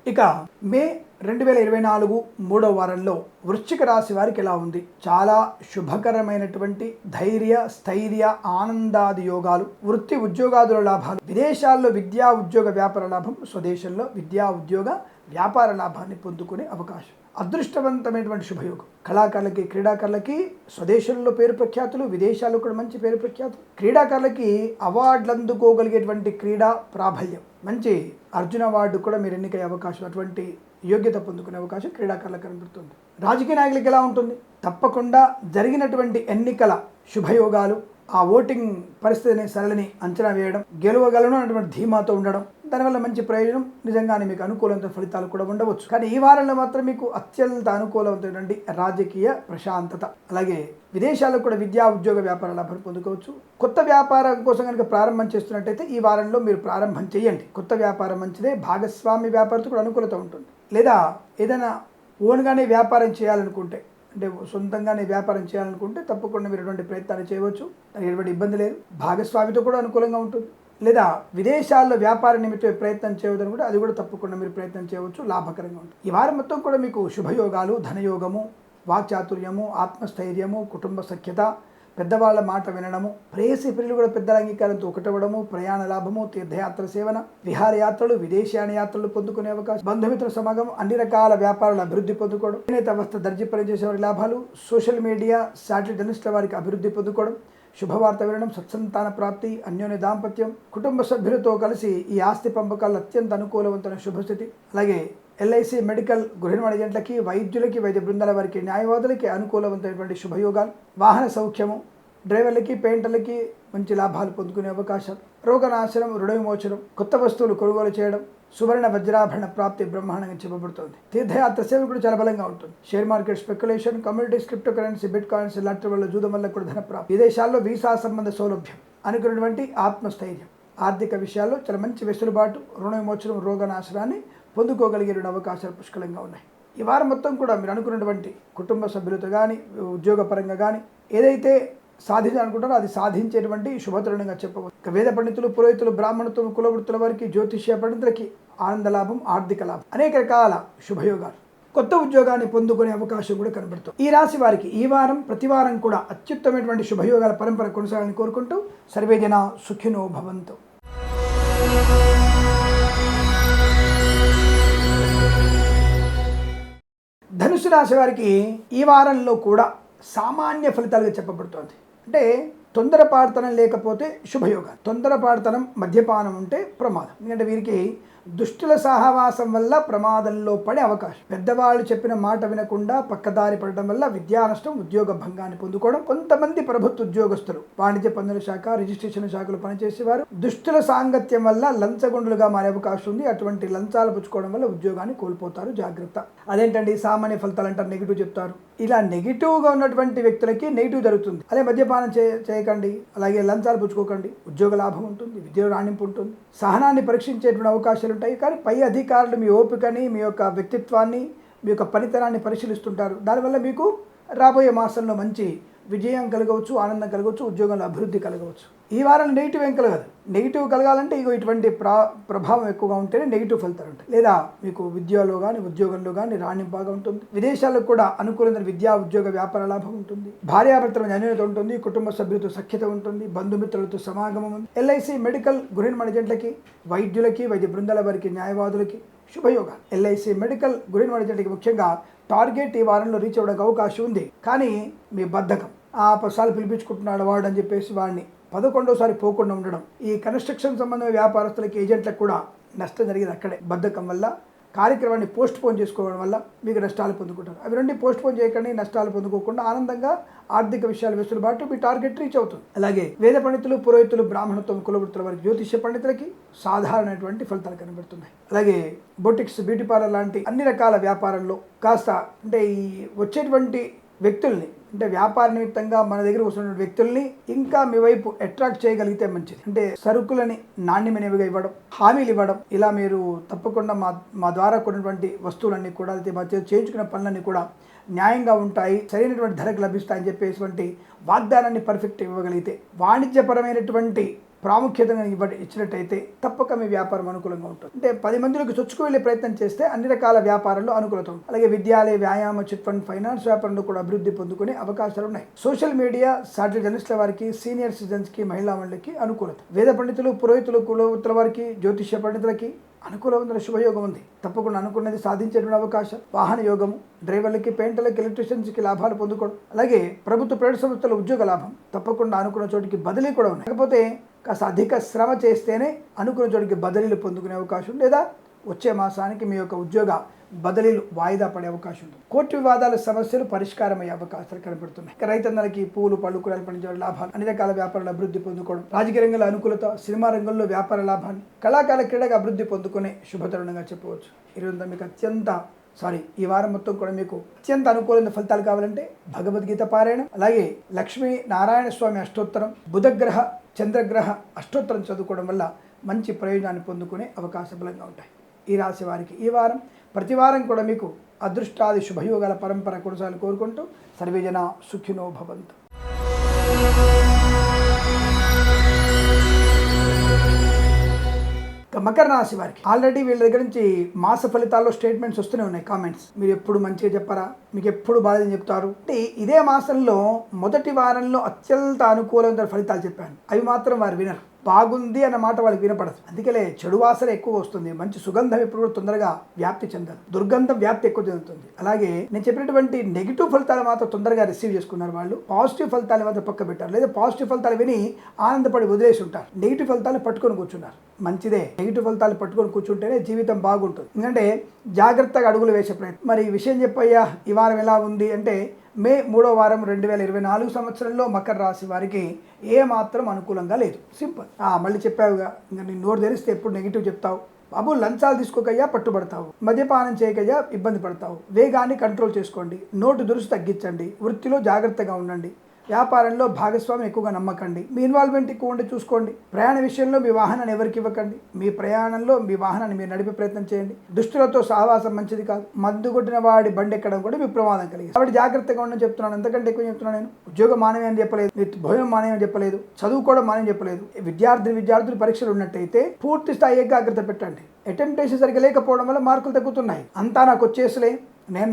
ఇక మే 2024 మూడవ వారంలో వృశ్చిక రాశి వారికి ఎలా ఉంది? చాలా శుభకరమైనటువంటి ధైర్య స్థైర్య ఆనందాది యోగాలు, వృత్తి ఉద్యోగాదుల లాభాలు, విదేశాల్లో విద్యా ఉద్యోగ వ్యాపార లాభం, స్వదేశంలో విద్యా ఉద్యోగ వ్యాపార లాభాన్ని పొందుకునే అవకాశం. అదృష్టవంతమైనటువంటి శుభయోగం. కళాకారులకి క్రీడాకారులకి స్వదేశంలో పేరు ప్రఖ్యాతులు, విదేశాల్లో కూడా మంచి పేరు ప్రఖ్యాతులు. క్రీడాకారులకి అవార్డులు అందుకోగలిగేటువంటి క్రీడా ప్రాబల్యం, మంచి అర్జున అవార్డు కూడా మీరు ఎన్నికయ్యే అవకాశం, అటువంటి యోగ్యత పొందుకునే అవకాశం క్రీడాకారులకు కనబడుతుంది. రాజకీయ నాయకులకి ఎలా ఉంటుంది? తప్పకుండా జరిగినటువంటి ఎన్నికల శుభయోగాలు, ఆ ఓటింగ్ పరిస్థితిని సరళిని అంచనా వేయడం, గెలవగలను అన్నటువంటి ధీమాతో ఉండడం, దానివల్ల మంచి ప్రయోజనం, నిజంగానే మీకు అనుకూలమైన ఫలితాలు కూడా ఉండవచ్చు. కానీ ఈ వారంలో మాత్రం మీకు అత్యంత అనుకూలమైనటువంటి రాజకీయ ప్రశాంతత, అలాగే విదేశాల్లో కూడా విద్యా ఉద్యోగ వ్యాపార లాభాలు పొందుకోవచ్చు. కొత్త వ్యాపారం కోసం కనుక ప్రారంభం చేస్తున్నట్టయితే ఈ వారంలో మీరు ప్రారంభం చేయండి. కొత్త వ్యాపారం మంచిదే. భాగస్వామి వ్యాపారంతో కూడా అనుకూలత ఉంటుంది. లేదా ఏదైనా ఓన్గానే వ్యాపారం చేయాలనుకుంటే, అంటే సొంతంగానే వ్యాపారం చేయాలనుకుంటే తప్పకుండా మీరు ఎటువంటి ప్రయత్నాలు చేయవచ్చు. దానికి ఎటువంటి ఇబ్బంది లేదు. భాగస్వామితో కూడా అనుకూలంగా ఉంటుంది. లేదా విదేశాల్లో వ్యాపార నిమిత్తం ప్రయత్నం చేయవద్దని కూడా, అది కూడా తప్పకుండా మీరు ప్రయత్నం చేయవచ్చు. లాభకరంగా ఉంటుంది. ఈ వారం మొత్తం కూడా మీకు శుభయోగాలు, ధనయోగము, వాక్చాతుర్యము, ఆత్మస్థైర్యము, కుటుంబ సఖ్యత, పెద్దవాళ్ళ మాట వినడము, ప్రేయసి ప్రియులు కూడా పెద్దల అంగీకారంతో ఒకటవడము, ప్రయాణ లాభము, తీర్థయాత్ర సేవన, విహారయాత్రలు, విదేశీయాన యాత్రలు పొందుకునే అవకాశం, బంధుమిత్ర సమాగం, అన్ని రకాల వ్యాపారాల అభివృద్ధి పొందుకోవడం, చేనేత వస్త్ర దర్జీ పనిచేసే వారి లాభాలు, సోషల్ మీడియా శాటిలైట్ జర్నలిస్టుల వారికి అభివృద్ధి పొందుకోవడం, శుభవార్త వినడం, సత్సంతాన ప్రాప్తి, అన్యోన్య దాంపత్యం, కుటుంబ సభ్యులతో కలిసి ఈ ఆస్తి పంపకాలు అత్యంత అనుకూలవంతమైన శుభస్థితి. అలాగే ఎల్ఐసి మెడికల్ గృహ నిర్మాణ ఏజెంట్లకి, వైద్యులకి, వైద్య బృందాల వారికి, న్యాయవాదులకి అనుకూలవంతమైనటువంటి శుభయోగాలు, వాహన సౌఖ్యము, డ్రైవర్లకి, పెయింటర్లకి మంచి లాభాలు పొందుకునే అవకాశం, రోగనాశనం, రుణ విమోచనం, కొత్త వస్తువులు కొనుగోలు చేయడం, సువర్ణ వజ్రాభరణ ప్రాప్తి బ్రహ్మాండంగా చెప్పబడుతుంది. తీర్థయాత్ర సేవ కూడా చాలా బలంగా ఉంటుంది. Share market speculation, communities, cryptocurrency, bit coins లాంటి వల్ల జూదం వల్ల కూడా ధన ప్రాప్తి, విదేశాల్లో వీసా సంబంధ సౌలభ్యం, అనుకున్నటువంటి ఆత్మస్థైర్యం, ఆర్థిక విషయాల్లో చాలా మంచి వెసులుబాటు, రుణ విమోచనం, రోగనాశనాన్ని పొందుకోగలిగే అవకాశాలు పుష్కలంగా ఉన్నాయి. ఈ వారం మొత్తం కూడా మీరు అనుకున్నటువంటి కుటుంబ సభ్యులతో కానీ, ఉద్యోగపరంగా కానీ ఏదైతే సాధించాలనుకుంటారో అది సాధించేటువంటి శుభతరుణంగా చెప్పవచ్చు. ఇక వేద పండితులు, పురోహితులు, బ్రాహ్మణత్వం, కులవృత్తుల వారికి, జ్యోతిష్య పండితులకి ఆనంద లాభం, ఆర్థిక లాభం, అనేక రకాల శుభయోగాలు, కొత్త ఉద్యోగాన్ని పొందుకునే అవకాశం కూడా కనబడుతుంది. ఈ రాశి వారికి ఈ వారం ప్రతి వారం కూడా అత్యుత్తమైనటువంటి శుభయోగాల పరంపర కొనసాగాలని కోరుకుంటూ సర్వేజన సుఖినో భవంతు. ధనుసు రాశి వారికి ఈ వారంలో కూడా సామాన్య ఫలితాలుగా చెప్పబడుతోంది. అంటే తొందరపాటుతనం లేకపోతే శుభయోగాలు, తొందరపాటుతనం, మద్యపానం ఉంటే ప్రమాదం. ఎందుకంటే వీరికి దుష్టుల సహవాసం వల్ల ప్రమాదంలో పడే అవకాశం, పెద్దవాళ్ళు చెప్పిన మాట వినకుండా పక్కదారి పడడం వల్ల విద్యా నష్టం, ఉద్యోగ భంగాన్ని పొందుకోవడం, కొంతమంది ప్రభుత్వ ఉద్యోగస్తులు, వాణిజ్య పన్నుల శాఖ, రిజిస్ట్రేషన్ శాఖలు పనిచేసేవారు దుష్టుల సాంగత్యం వల్ల లంచగొండులుగా మారే అవకాశం ఉంది. అటువంటి లంచాలు పుచ్చుకోవడం వల్ల ఉద్యోగాన్ని కోల్పోతారు. జాగ్రత్త. అదేంటండి సామాన్య ఫలితాలు అంటారు, నెగిటివ్ చెప్తారు. ఇలా నెగిటివ్గా ఉన్నటువంటి వ్యక్తులకి నెగిటివ్ జరుగుతుంది. అదే మద్యపానం చేయకండి, అలాగే లంచాలు పుచ్చుకోకండి, ఉద్యోగ లాభం ఉంటుంది, విద్యలో రాణింపు ఉంటుంది, సహనాన్ని పరీక్షించేటువంటి అవకాశాలు ఉంటాయి. కానీ పై అధికారులు మీ ఓపికని, మీ యొక్క వ్యక్తిత్వాన్ని, మీ యొక్క పనితనాన్ని పరిశీలిస్తుంటారు. దానివల్ల మీకు రాబోయే మాసంలో మంచి విజయం కలగవచ్చు, ఆనందం కలగవచ్చు, ఉద్యోగంలో అభివృద్ధి కలగవచ్చు. ఈ వారం నెగిటివ్ ఏం కలగదు. నెగిటివ్ కలగాలంటే ఇటువంటి ప్రభావం ఎక్కువగా ఉంటేనే నెగిటివ్ ఫలితాలు ఉంటాయి. లేదా మీకు విద్యలో కానీ, ఉద్యోగంలో కానీ రాణింపు బాగా ఉంటుంది. విదేశాలకు కూడా అనుకూలమైన విద్యా ఉద్యోగ వ్యాపార లాభం ఉంటుంది. భార్యాభర్తల అన్యోన్యత ఉంటుంది. కుటుంబ సభ్యులతో సఖ్యత ఉంటుంది. బంధుమిత్రులతో సమాగమం ఉంది. ఎల్ఐసి మెడికల్ గృహ నిర్మాణ ఏజెంట్లకి, వైద్యులకి, వైద్య బృందాల వారికి, న్యాయవాదులకి శుభయోగాలు. ఎల్ఐసి మెడికల్ గృహ నిర్మాణ ఏజెంట్లకి ముఖ్యంగా టార్గెట్ ఈ వారంలో రీచ్ అవ్వడానికి అవకాశం ఉంది. కానీ మీ బద్ధకం, పసాలు పిలిపించుకుంటున్నాడు వాడు అని చెప్పేసి వాడిని 11వ పోకుండా ఉండడం, ఈ కన్స్ట్రక్షన్ సంబంధమైన వ్యాపారస్తులకి, ఏజెంట్లకు కూడా నష్టం జరిగేది అక్కడే. బద్ధకం వల్ల కార్యక్రమాన్ని పోస్ట్ పోన్ చేసుకోవడం వల్ల మీకు నష్టాలు పొందుకుంటారు. అవి రెండు పోస్ట్ పోన్ చేయకండి, నష్టాలు పొందుకోకుండా ఆనందంగా ఆర్థిక విషయాలు వెసులుబాటు, మీ టార్గెట్ రీచ్ అవుతుంది. అలాగే వేద పండితులు, పురోహితులు, బ్రాహ్మణత్వం, కులవృత్తుల వారికి, జ్యోతిష్య పండితులకి సాధారణమైనటువంటి ఫలితాలు కనబడుతున్నాయి. అలాగే బొటిక్స్, బ్యూటీ పార్లర్ లాంటి అన్ని రకాల వ్యాపారంలో కాస్త అంటే ఈ వచ్చేటువంటి వ్యక్తుల్ని, అంటే వ్యాపార నిమిత్తంగా మన దగ్గర వస్తున్న వ్యక్తుల్ని ఇంకా మీ వైపు అట్రాక్ట్ చేయగలిగితే మంచిది. అంటే సరుకులని నాణ్యమైనవిగా ఇవ్వడం, హామీలు ఇవ్వడం, ఇలా మీరు తప్పకుండా మా ద్వారా కొన్నటువంటి వస్తువులన్నీ కూడా, అయితే మా చేయించుకున్న పనులన్నీ కూడా న్యాయంగా ఉంటాయి, సరైనటువంటి ధరకు లభిస్తాయని చెప్పేటువంటి వాగ్దానాన్ని పర్ఫెక్ట్ ఇవ్వగలిగితే, వాణిజ్యపరమైనటువంటి ప్రాముఖ్యతగా ఇచ్చినట్టయితే తప్పక మీ వ్యాపారం అనుకూలంగా ఉంటుంది. అంటే 10 మందిలోకి చొచ్చుకు వెళ్ళే ప్రయత్నం చేస్తే అన్ని రకాల వ్యాపారాల్లో అనుకూలత ఉంటుంది. అలాగే విద్యాలయ, వ్యాయామ, చిట్ ఫండ్, ఫైనాన్స్ వ్యాపారంలో కూడా అభివృద్ధి పొందుకునే అవకాశాలు ఉన్నాయి. సోషల్ మీడియా, సాటిలైట్ జర్నలిస్టుల వారికి, సీనియర్ సిటిజన్స్కి, మహిళా మండలికి అనుకూలత. వేద పండితులు, పురోహితులు, కులవృత్తుల వారికి, జ్యోతిష్య పండితులకి అనుకూలమైన శుభయోగం ఉంది. తప్పకుండా అనుకున్నది సాధించేటువంటి అవకాశం. వాహన యోగము, డ్రైవర్లకి, పెయింటర్లకి, ఎలక్ట్రీషియన్స్కి లాభాలు పొందుకోవడం. అలాగే ప్రభుత్వ ప్రైవేట్ సంస్థల ఉద్యోగ లాభం. తప్పకుండా అనుకున్న చోటికి బదిలీ కూడా ఉన్నాయి. కాకపోతే కాస్త అధిక శ్రమ చేస్తేనే అనుకున్న చోటికి బదిలీలు పొందుకునే అవకాశం, లేదా వచ్చే మాసానికి మీ యొక్క ఉద్యోగ బదిలీలు వాయిదా పడే అవకాశం ఉంటుంది. కోర్టు వివాదాల సమస్యలు పరిష్కారం అయ్యే అవకాశాలు కనబడుతున్నాయి. రైతన్నలకి పూలు, పళ్ళు, కూరలు పండించే లాభాలు, అన్ని రకాల వ్యాపారాలు అభివృద్ధి పొందుకోవడం, రాజకీయ రంగంలో అనుకూలత, సినిమా రంగంలో వ్యాపార లాభాన్ని, కళాకాల క్రీడగా అభివృద్ధి పొందుకునే శుభతరుణంగా చెప్పవచ్చు. ఈరోజు మీకు ఈ వారం మొత్తం కూడా మీకు అత్యంత అనుకూలమైన ఫలితాలు కావాలంటే భగవద్గీత పారాయణం, అలాగే లక్ష్మీ నారాయణ స్వామి అష్టోత్తరం, బుధగ్రహ, చంద్రగ్రహ అష్టోత్తరం చదువుకోవడం వల్ల మంచి ప్రయోజనాన్ని పొందుకునే అవకాశ బలంగా ఉంటాయి. ఈ రాశి వారికి ఈ వారం ప్రతి వారం కూడా మీకు అదృష్టాది శుభయోగాల పరంపర కొనసాగాలని కోరుకుంటూ సర్వేజన సుఖినో భవంతు. మకర రాశి వారికి ఆల్రెడీ వీళ్ళ దగ్గర నుంచి మాస ఫలితాల్లో స్టేట్మెంట్స్ వస్తూనే ఉన్నాయి. కామెంట్స్, మీరు ఎప్పుడు మంచిగా చెప్పరా, మీకు ఎప్పుడు బాధని చెప్తారు అంటే, ఇదే మాసంలో మొదటి వారంలో అత్యంత అనుకూలమైన ఫలితాలు చెప్పాను, అవి మాత్రం వారు వినరు. బాగుంది అన్న మాట వాళ్ళకి వినపడదు. అందుకే చెడు వాసన ఎక్కువ వస్తుంది. మంచి సుగంధం ఎప్పుడు కూడా తొందరగా వ్యాప్తి చెందదు, దుర్గంధం వ్యాప్తి ఎక్కువ చెందుతుంది. అలాగే నేను చెప్పినటువంటి నెగిటివ్ ఫలితాలు మాత్రం తొందరగా రిసీవ్ చేసుకున్నారు వాళ్ళు. పాజిటివ్ ఫలితాలు మాత్రం పక్క పెట్టారు, లేదా పాజిటివ్ ఫలితాలు విని ఆనందపడి వదిలేసి ఉంటారు. నెగిటివ్ ఫలితాలు పట్టుకొని కూర్చున్నారు. మంచిదే, నెగిటివ్ ఫలితాలు పట్టుకొని కూర్చుంటేనే జీవితం బాగుంటుంది. ఎందుకంటే జాగ్రత్తగా అడుగులు వేసే ప్రయత్నం. మరి ఈ విషయం చెప్పయ్యా, ఈ వారం ఎలా ఉంది అంటే, మే 3వ వారం 2024 సంవత్సరంలో మకర రాశి వారికి ఏ మాత్రం అనుకూలంగా లేదు. సింపుల్. మళ్ళీ చెప్పావుగా, ఇంకా నీ నోరు తెరిస్తే ఎప్పుడు నెగిటివ్ చెప్తావు బాబు. లంచాలు తీసుకోకయ్యా పట్టుబడతావు, మద్యపానం చేయకయ్యా ఇబ్బంది పడతావు. వేగాన్ని కంట్రోల్ చేసుకోండి, నోటు దురుసు తగ్గించండి, వృత్తిలో జాగ్రత్తగా ఉండండి, వ్యాపారంలో భాగస్వామి ఎక్కువగా నమ్మకండి, మీ ఇన్వాల్వ్మెంట్ ఎక్కువ ఉండి చూసుకోండి. ప్రయాణ విషయంలో మీ వాహనాన్ని ఎవరికి ఇవ్వకండి. మీ ప్రయాణంలో మీ వాహనాన్ని మీరు నడిపే ప్రయత్నం చేయండి. దుష్టులతో సహవాసం మంచిది కాదు. మందు కొట్టిన వాడి బండి ఎక్కడం కూడా మీకు ప్రమాదం కలిగింది. కాబట్టి జాగ్రత్తగా ఉండని చెప్తున్నాను. ఎంతకంటే ఎక్కువ చెప్తున్నాను నేను. ఉద్యోగం మానేమని చెప్పలేదు, భోజనం మానేమని చెప్పలేదు, చదువుకోవడం మానేమని చెప్పలేదు. విద్యార్థులు పరీక్షలు ఉన్నట్టయితే పూర్తి స్థాయి ఏకాగ్రత పెట్టండి. అటెంప్టేషన్ సరిగ్గా లేకపోవడం వల్ల మార్కులు తగ్గుతున్నాయి. అంతా నాకు వచ్చేసలే,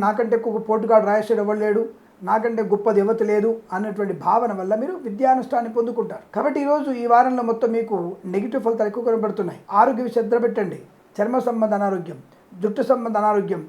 నాకంటే ఎక్కువ పోటుగాడు రాయేసాడు ఇవ్వలేడు, నాకంటే గొప్పది యువత లేదు అన్నటువంటి భావన వల్ల మీరు విద్యానుష్ఠాన్ని పొందుకుంటారు. కాబట్టి ఈరోజు ఈ వారంలో మొత్తం మీకు నెగిటివ్ ఫలితాలు ఎక్కువ కనబడుతున్నాయి. ఆరోగ్య శ్రద్ధ పెట్టండి. చర్మ సంబంధ అనారోగ్యం, జుట్టు సంబంధ అనారోగ్యం,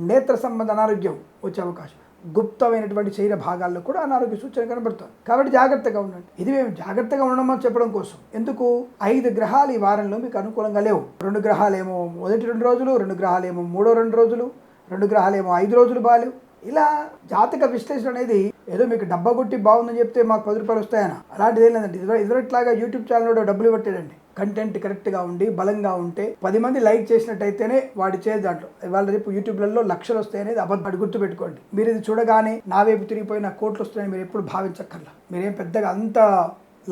నేత్ర సంబంధ అనారోగ్యం వచ్చే అవకాశం. గుప్తమైనటువంటి శరీర భాగాల్లో కూడా అనారోగ్య సూచన కనబడుతుంది. కాబట్టి జాగ్రత్తగా ఉండండి. ఇది మేము జాగ్రత్తగా ఉండమని చెప్పడం కోసం. ఎందుకు? 5 గ్రహాలు ఈ వారంలో మీకు అనుకూలంగా లేవు. 2 గ్రహాలేమో మొదటి 2 రోజులు, 2 గ్రహాలేమో మూడో 2 రోజులు, 2 గ్రహాలేమో 5 రోజులు బాలేవు. ఇలా జాతక విశ్లేషణ అనేది ఏదో మీకు డబ్బా కొట్టి బాగుందని చెప్తే మాకు 10 రూపాయలు వస్తాయన అలాంటిది ఏం లేదండి. ఇదివరట్లాగా యూట్యూబ్ ఛానల్లో డబ్బులు పెట్టాడండి. కంటెంట్ కరెక్ట్గా ఉండి బలంగా ఉంటే 10 మంది లైక్ చేసినట్టయితేనే వాడి చేసి దాంట్లో ఇవాళ రేపు యూట్యూబ్లలో లక్షలు వస్తాయి అనేది అబద్ధం. గుర్తుపెట్టుకోండి. మీరు ఇది చూడగానే నా వైపు తిరిగిపోయి నా కోట్లు వస్తాయని మీరు ఎప్పుడు భావించక్కర్లా. మీరేం పెద్దగా అంత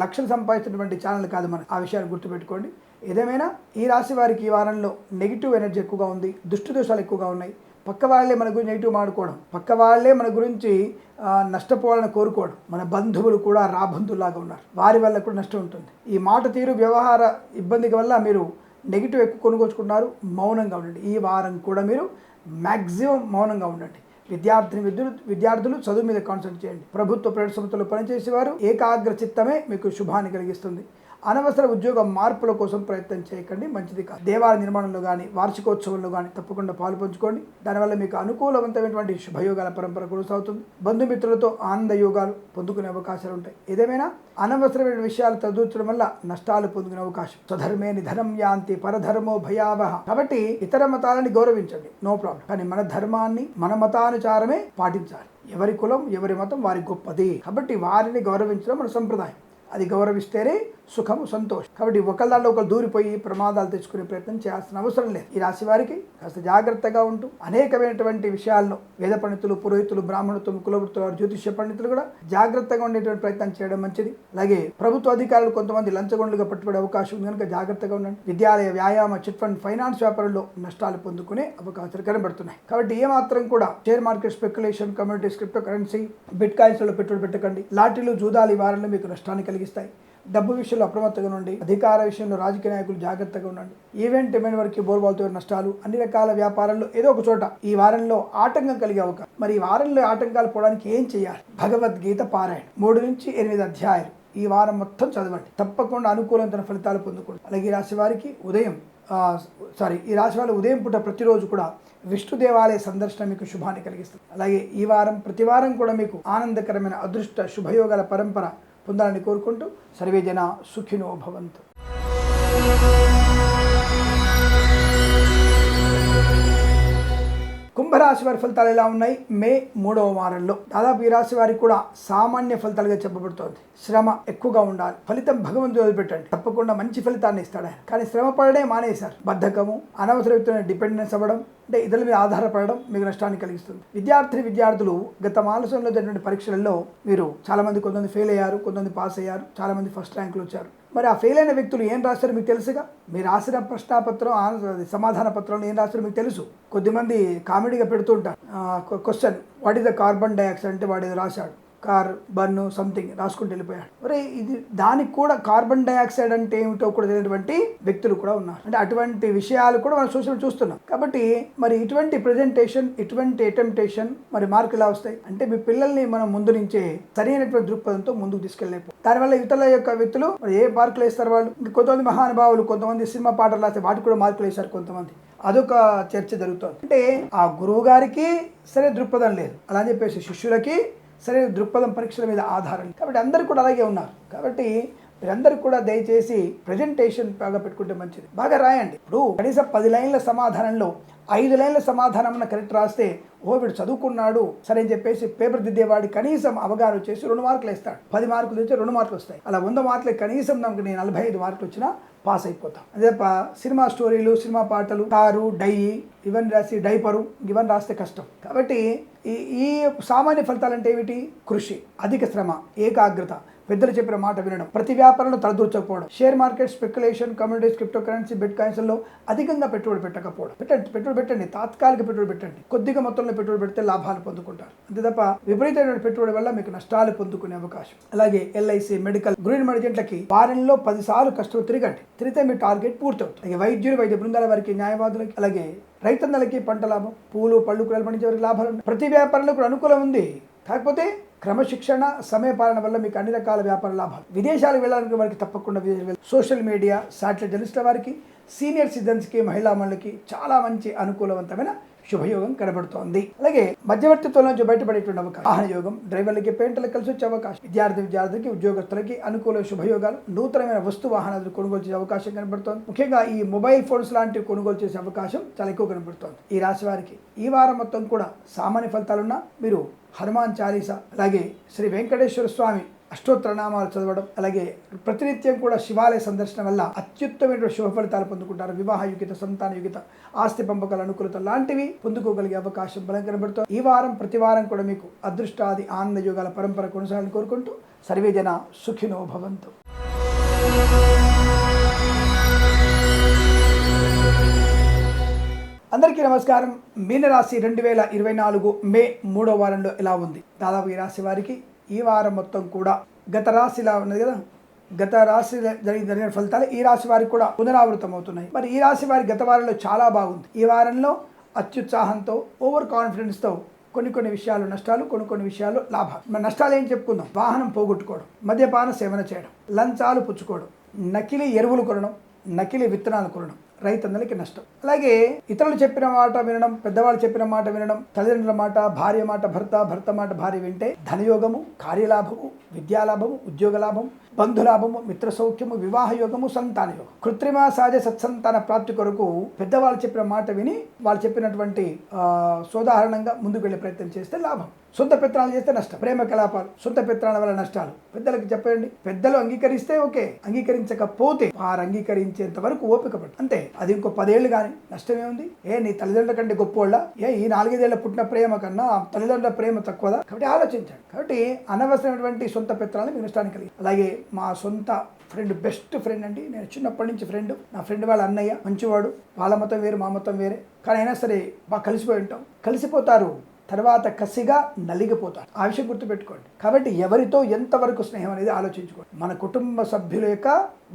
లక్షలు సంపాదించినటువంటి ఛానల్ కాదు మన. ఆ విషయాన్ని గుర్తుపెట్టుకోండి. ఏదేమైనా ఈ రాశి వారికి ఈ వారంలో నెగిటివ్ ఎనర్జీ ఎక్కువగా ఉంది, దుష్టు దోషాలు ఎక్కువగా ఉన్నాయి. పక్క వాళ్ళే మన గురించి నెగిటివ్ మాడుకోవడం, పక్క వాళ్ళే మన గురించి నష్టపోవాలని కోరుకోవడం, మన బంధువులు కూడా రాబంధువులాగా ఉన్నారు, వారి వల్ల కూడా నష్టం ఉంటుంది. ఈ మాట తీరు వ్యవహార ఇబ్బంది వల్ల మీరు నెగిటివ్ ఎక్కువ కొనుగోచుకున్నారు. మౌనంగా ఉండండి. ఈ వారం కూడా మీరు మ్యాక్సిమం మౌనంగా ఉండండి. విద్యార్థులు చదువు మీద కాన్సన్ట్రేట్ చేయండి. ప్రభుత్వ ప్రైవేట్ సంస్థల్లో పనిచేసేవారు ఏకాగ్ర చిత్తమే మీకు శుభాన్ని కలిగిస్తుంది. అనవసర ఉద్యోగ మార్పుల కోసం ప్రయత్నం చేయకండి, మంచిది కాదు. దేవాలయ నిర్మాణంలో కానీ వార్షికోత్సవంలో కానీ తప్పకుండా పాలు పంచుకోండి. దానివల్ల మీకు అనుకూలవంతమైనటువంటి శుభయోగాల పరంపర కొనసాగుతుంది. బంధుమిత్రులతో ఆనంద యోగాలు పొందుకునే అవకాశాలు ఉంటాయి. ఏదేమైనా అనవసరమైన విషయాలు తదూర్చడం వల్ల నష్టాలు పొందుకునే అవకాశం. స్వధర్మే నిధనం యాంతి పరధర్మో భయావహ. కాబట్టి ఇతర మతాలని గౌరవించండి, నో ప్రాబ్లం. కానీ మన ధర్మాన్ని మన మతానుసారమే పాటించాలి. ఎవరి కులం ఎవరి మతం వారి గొప్పది. కాబట్టి వారిని గౌరవించడం మన సంప్రదాయం. అది గౌరవిస్తేనే సుఖము, సంతోషం. కాబట్టి ఒకళ్ళల్లో ఒకరు దూరిపోయి ప్రమాదాలు తెచ్చుకునే ప్రయత్నం చేయాల్సిన అవసరం లేదు. ఈ రాశి వారికి కాస్త జాగ్రత్తగా ఉంటూ అనేకమైనటువంటి విషయాల్లో వేద పండితులు, పురోహితులు, బ్రాహ్మణులు, కులవృత్తులు, జ్యోతిష్య పండితులు కూడా జాగ్రత్తగా ఉండేటువంటి ప్రయత్నం చేయడం మంచిది. అలాగే ప్రభుత్వ అధికారులు కొంతమంది లంచగొండలుగా పట్టుబడే అవకాశం ఉంది కనుక జాగ్రత్తగా ఉండండి. విద్యాలయ, వ్యాయామ, చిట్ ఫండ్, ఫైనాన్స్ వ్యాపారంలో నష్టాలు పొందుకునే అవకాశాలు కనబడుతున్నాయి. కాబట్టి ఏమాత్రం కూడా share market speculation, communities, cryptocurrency, బిట్ కాయిన్స్లో పెట్టుబడి పెట్టకండి. లాటరీలు, జూదాలు ఈ వారంలో మీకు నష్టాన్ని కలిగిస్తాయి. డబ్బు విషయంలో అప్రమత్తంగా ఉండండి. అధికార విషయంలో రాజకీయ నాయకులు జాగ్రత్తగా ఉండండి. ఈవెంట్ వరకు బోర్బాల్తో నష్టాలు, అన్ని రకాల వ్యాపారాల్లో ఏదో ఒక చోట ఈ వారంలో ఆటంకం కలిగే అవకాశం. మరి ఈ వారంలో ఆటంకాలు పోవడానికి ఏం చేయాలి? భగవద్గీత పారాయణ 3 నుంచి 8 అధ్యాయాలు ఈ వారం మొత్తం చదవండి. తప్పకుండా అనుకూలమైన ఫలితాలు పొందుకోండి. అలాగే ఈ రాశి వారికి ఈ రాశి వారి ఉదయం పూట ప్రతిరోజు కూడా విష్ణు దేవాలయ సందర్శన మీకు శుభాన్ని కలిగిస్తుంది. అలాగే ఈ వారం ప్రతి వారం కూడా మీకు ఆనందకరమైన అదృష్ట శుభయోగాల పరంపర పొందాలని కోరుకుంటూ సర్వే జన సుఖినో భవంతు. కుంభరాశి వారి ఫలితాలు ఎలా ఉన్నాయి? మే 3వ వారంలో దాదాపు ఈ రాశి వారికి కూడా సామాన్య ఫలితాలుగా చెప్పబడుతోంది. శ్రమ ఎక్కువగా ఉండాలి. ఫలితం భగవంతుడు వదిలిపెట్టండి, తప్పకుండా మంచి ఫలితాన్ని ఇస్తాడు ఆయన. కానీ శ్రమ పడడే మానేశారు. బద్ధకము, అనవసర వ్యక్తులను డిపెండెన్స్ అవ్వడం, అంటే ఇతరుల మీద ఆధారపడడం మీకు నష్టాన్ని కలిగిస్తుంది. విద్యార్థులు గత మాసంలో జరిగిన పరీక్షలలో మీరు చాలామంది కొంతమంది ఫెయిల్ అయ్యారు, కొంతమంది పాస్ అయ్యారు, చాలామంది ఫస్ట్ ర్యాంకులు వచ్చారు. మరి ఆ ఫెయిల్ అయిన వ్యక్తులు ఏం రాశారో మీకు తెలుసుగా. మీరు రాసిన ప్రశ్నాపత్రం సమాధాన పత్రంలో ఏం రాశారో మీకు తెలుసు. కొద్దిమంది కామెడీగా పెడుతుంటారు question, what is the carbon dioxide అంటే వాడు రాశాడు కార్బన్ సంథింగ్ రాసుకుంటూ వెళ్ళిపోయాడు. మరి ఇది దానికి కూడా కార్బన్ డైఆక్సైడ్ అంటే ఏమిటో కూడా తెలియనటువంటి వ్యక్తులు కూడా ఉన్నారు. అంటే అటువంటి విషయాలు కూడా మనం సోషల్ చూస్తున్నాం. కాబట్టి మరి ఇటువంటి ప్రెజెంటేషన్, ఇటువంటి అటెంప్టేషన్ మరి మార్కులు ఎలా వస్తాయి అంటే మీ పిల్లల్ని మనం ముందు నుంచే సరైనటువంటి దృక్పథంతో ముందుకు తీసుకెళ్ళలేకపోతే దానివల్ల ఇతరుల యొక్క వ్యక్తులు మరి ఏ మార్కులు వేస్తారు వాళ్ళు. ఇంకా కొంతమంది మహానుభావులు, కొంతమంది సినిమా పాటలు రాస్తే వాటికి కూడా మార్కులు వేశారు కొంతమంది. అదొక చర్చ జరుగుతుంది. అంటే ఆ గురువు గారికి సరైన దృక్పథం లేదు, అలా అని చెప్పేసి శిష్యులకి సరైన దృక్పథం పరీక్షల మీద ఆధారం. కాబట్టి అందరూ కూడా అలాగే ఉన్నారు. కాబట్టి మీరందరూ కూడా దయచేసి ప్రజెంటేషన్ బాగా పెట్టుకుంటే మంచిది. బాగా రాయండి. ఇప్పుడు కనీసం 10 లైన్ల సమాధానంలో 5 లైన్ల సమాధానం కరెక్ట్ రాస్తే వీడు చదువుకున్నాడు సరే అని చెప్పేసి పేపర్ దిద్దేవాడి కనీసం అవగాహన వచ్చేసి 2 మార్కులు వేస్తాడు. 10 మార్కులు తెచ్చి 2 మార్కులు వస్తాయి. అలా 100 మార్కులు కనీసం నాకు 45 మార్కులు వచ్చినా పాస్ అయిపోతాం. అదే సినిమా స్టోరీలు, సినిమా పాటలు, కారు, ఇవన్నీ రాసి డైపరు ఇవన్నీ రాస్తే కష్టం. కాబట్టి ఈ సామాన్య ఫలితాలు అంటే ఏమిటి? కృషి, అధిక శ్రమ, ఏకాగ్రత, పెద్దలు చెప్పిన మాట వినడం, ప్రతి వ్యాపారంలో తలదూర్చకపోవడం, share market, speculation, communities, cryptocurrency, బిట్ కాయిన్స్లో అధికంగా పెట్టుబడి పెట్టకపోవడం. పెట్టుబడి పెట్టండి, తాత్కాలిక పెట్టుబడి పెట్టండి. కొద్దిగా మొత్తంలో పెట్టుబడి పెడితే లాభాలు పొందుకుంటారు. అంతే తప్ప విపరీతమైన పెట్టుబడి వల్ల మీకు నష్టాలు పొందుకునే అవకాశం. అలాగే ఎల్ఐసి, మెడికల్, గృహ మెడిజెంట్లకి వారంలో 10 సార్లు కష్టం తిరిగితే మీ టార్గెట్ పూర్తవుతుంది. అలాగే వైద్య బృందాల వారికి, న్యాయవాదులకి, అలాగే రైతన్నలకి పంట లాభం, పూలు పళ్ళు కూరలు పండించే వారికి లాభాలు ఉన్నాయి. ప్రతి వ్యాపారంలో కూడా అనుకూలం ఉంది. కాకపోతే క్రమశిక్షణ, సమయపాలన వల్ల మీకు అన్ని రకాల వ్యాపార లాభాలు. విదేశాలకు వెళ్ళడానికి వారికి తప్పకుండా సోషల్ మీడియా, శాటిలైట్ జర్నలిస్టుల వారికి, సీనియర్ సిటిజన్స్కి, మహిళా మండలికి చాలా మంచి అనుకూలవంతమైన శుభయోగం కనబడుతోంది. అలాగే మధ్యవర్తిత్వం నుంచి బయటపడేటువంటి అవకాశం, వాహన యోగం, డ్రైవర్లకి, పెయింటర్లకు కలిసి వచ్చే అవకాశం, విద్యార్థికి, ఉద్యోగస్తులకి అనుకూల శుభయోగాలు, నూతనమైన వస్తు వాహనాలు కొనుగోలు చేసే అవకాశం కనబడుతోంది. ముఖ్యంగా ఈ మొబైల్ ఫోన్స్ లాంటివి కొనుగోలు చేసే అవకాశం చాలా ఎక్కువ కనబడుతోంది. ఈ రాశి వారికి ఈ వారం మొత్తం కూడా సామాన్య ఫలితాలున్నా మీరు హనుమాన్ చాలీసా, అలాగే శ్రీ వెంకటేశ్వర స్వామి అష్టోత్తర నామాలు చదవడం, అలాగే ప్రతినిత్యం కూడా శివాలయ సందర్శన వల్ల అత్యుత్తమైన శుభ ఫలితాలు పొందుకుంటారు. వివాహ యుగిత, సంతాన యుగిత, ఆస్తి పంపకాల అనుకూలత లాంటివి పొందుకోగలిగే అవకాశం బలం కనబడుతుంది. ఈ వారం ప్రతి వారం కూడా మీకు అదృష్టాది ఆనంద యోగాల పరంపర కొనసాగాలని కోరుకుంటూ సర్వే జన సుఖినో భవంతు. అందరికీ నమస్కారం. మీనరాశి 2024 మే 3వ వారంలో ఎలా ఉంది? దాదాపు ఈ రాశి వారికి ఈ వారం మొత్తం కూడా గత రాశిలా ఉన్నది కదా, గత రాశి జరిగిన ఫలితాలు ఈ రాశి వారికి కూడా పునరావృతం అవుతున్నాయి. మరి ఈ రాశి వారి గత వారంలో చాలా బాగుంది. ఈ వారంలో అత్యుత్సాహంతో, ఓవర్ కాన్ఫిడెన్స్తో కొన్ని విషయాలు నష్టాలు, కొన్ని విషయాలు లాభాలు. మరి నష్టాలు ఏం చెప్పుకుందాం? వాహనం పోగొట్టుకోవడం, మద్యపాన సేవన చేయడం, లంచాలు పుచ్చుకోవడం, నకిలీ ఎరువులు కొనడం, నకిలీ విత్తనాలు కొనడం, రైతన్నలకి నష్టం. అలాగే ఇతరులు చెప్పిన మాట వినడం, పెద్దవాళ్ళు చెప్పిన మాట వినడం, తల్లిదండ్రుల మాట, భార్య మాట భర్త మాట భార్య వింటే ధనయోగము, కార్యలాభము, విద్యాలాభము, ఉద్యోగ లాభం, బంధులాభము, మిత్ర సౌఖ్యము, వివాహ యోగము, సంతాన యోగం. కృత్రిమ సహజ సత్సంతాన ప్రాప్తి కొరకు పెద్దవాళ్ళు చెప్పిన మాట విని వాళ్ళు చెప్పినటువంటి సోదాహరణంగా ముందుకు వెళ్ళే ప్రయత్నం చేస్తే లాభం. సొంత పెత్తనాలు చేస్తే నష్టం. ప్రేమ కలాపాలు, సొంత పెత్తనాల వల్ల నష్టాలు. పెద్దలకు చెప్పండి. పెద్దలు అంగీకరిస్తే ఓకే, అంగీకరించకపోతే వారు అంగీకరించేంత వరకు ఓపిక పట్టు, అంతే. అది ఇంకో 10 ఏళ్ళు కానీ నష్టమే ఉంది. నీ తల్లిదండ్రుల కంటే గొప్పోళ్ళ? ఈ 4-5 ఏళ్ల పుట్టిన ప్రేమ కన్నా తల్లిదండ్రుల ప్రేమ తక్కువదా? కాబట్టి ఆలోచించండి. కాబట్టి అనవసరమైనటువంటి సొంత పెత్తనాలు మీకు నష్టాన్ని కలిగి. అలాగే మా సొంత ఫ్రెండ్, బెస్ట్ ఫ్రెండ్ అండి, నేను చిన్నప్పటి నుంచి ఫ్రెండ్, నా ఫ్రెండ్ వాళ్ళ అన్నయ్య మంచివాడు, వాళ్ళ మతం వేరు, మా మతం వేరే, కానీ అయినా సరే బాగా కలిసిపోయి ఉంటాం. కలిసిపోతారు, తర్వాత కసిగా నలిగిపోతారు. ఆ విషయం గుర్తుపెట్టుకోండి. కాబట్టి ఎవరితో ఎంతవరకు స్నేహం అనేది ఆలోచించుకోండి. మన కుటుంబ సభ్యుల యొక్క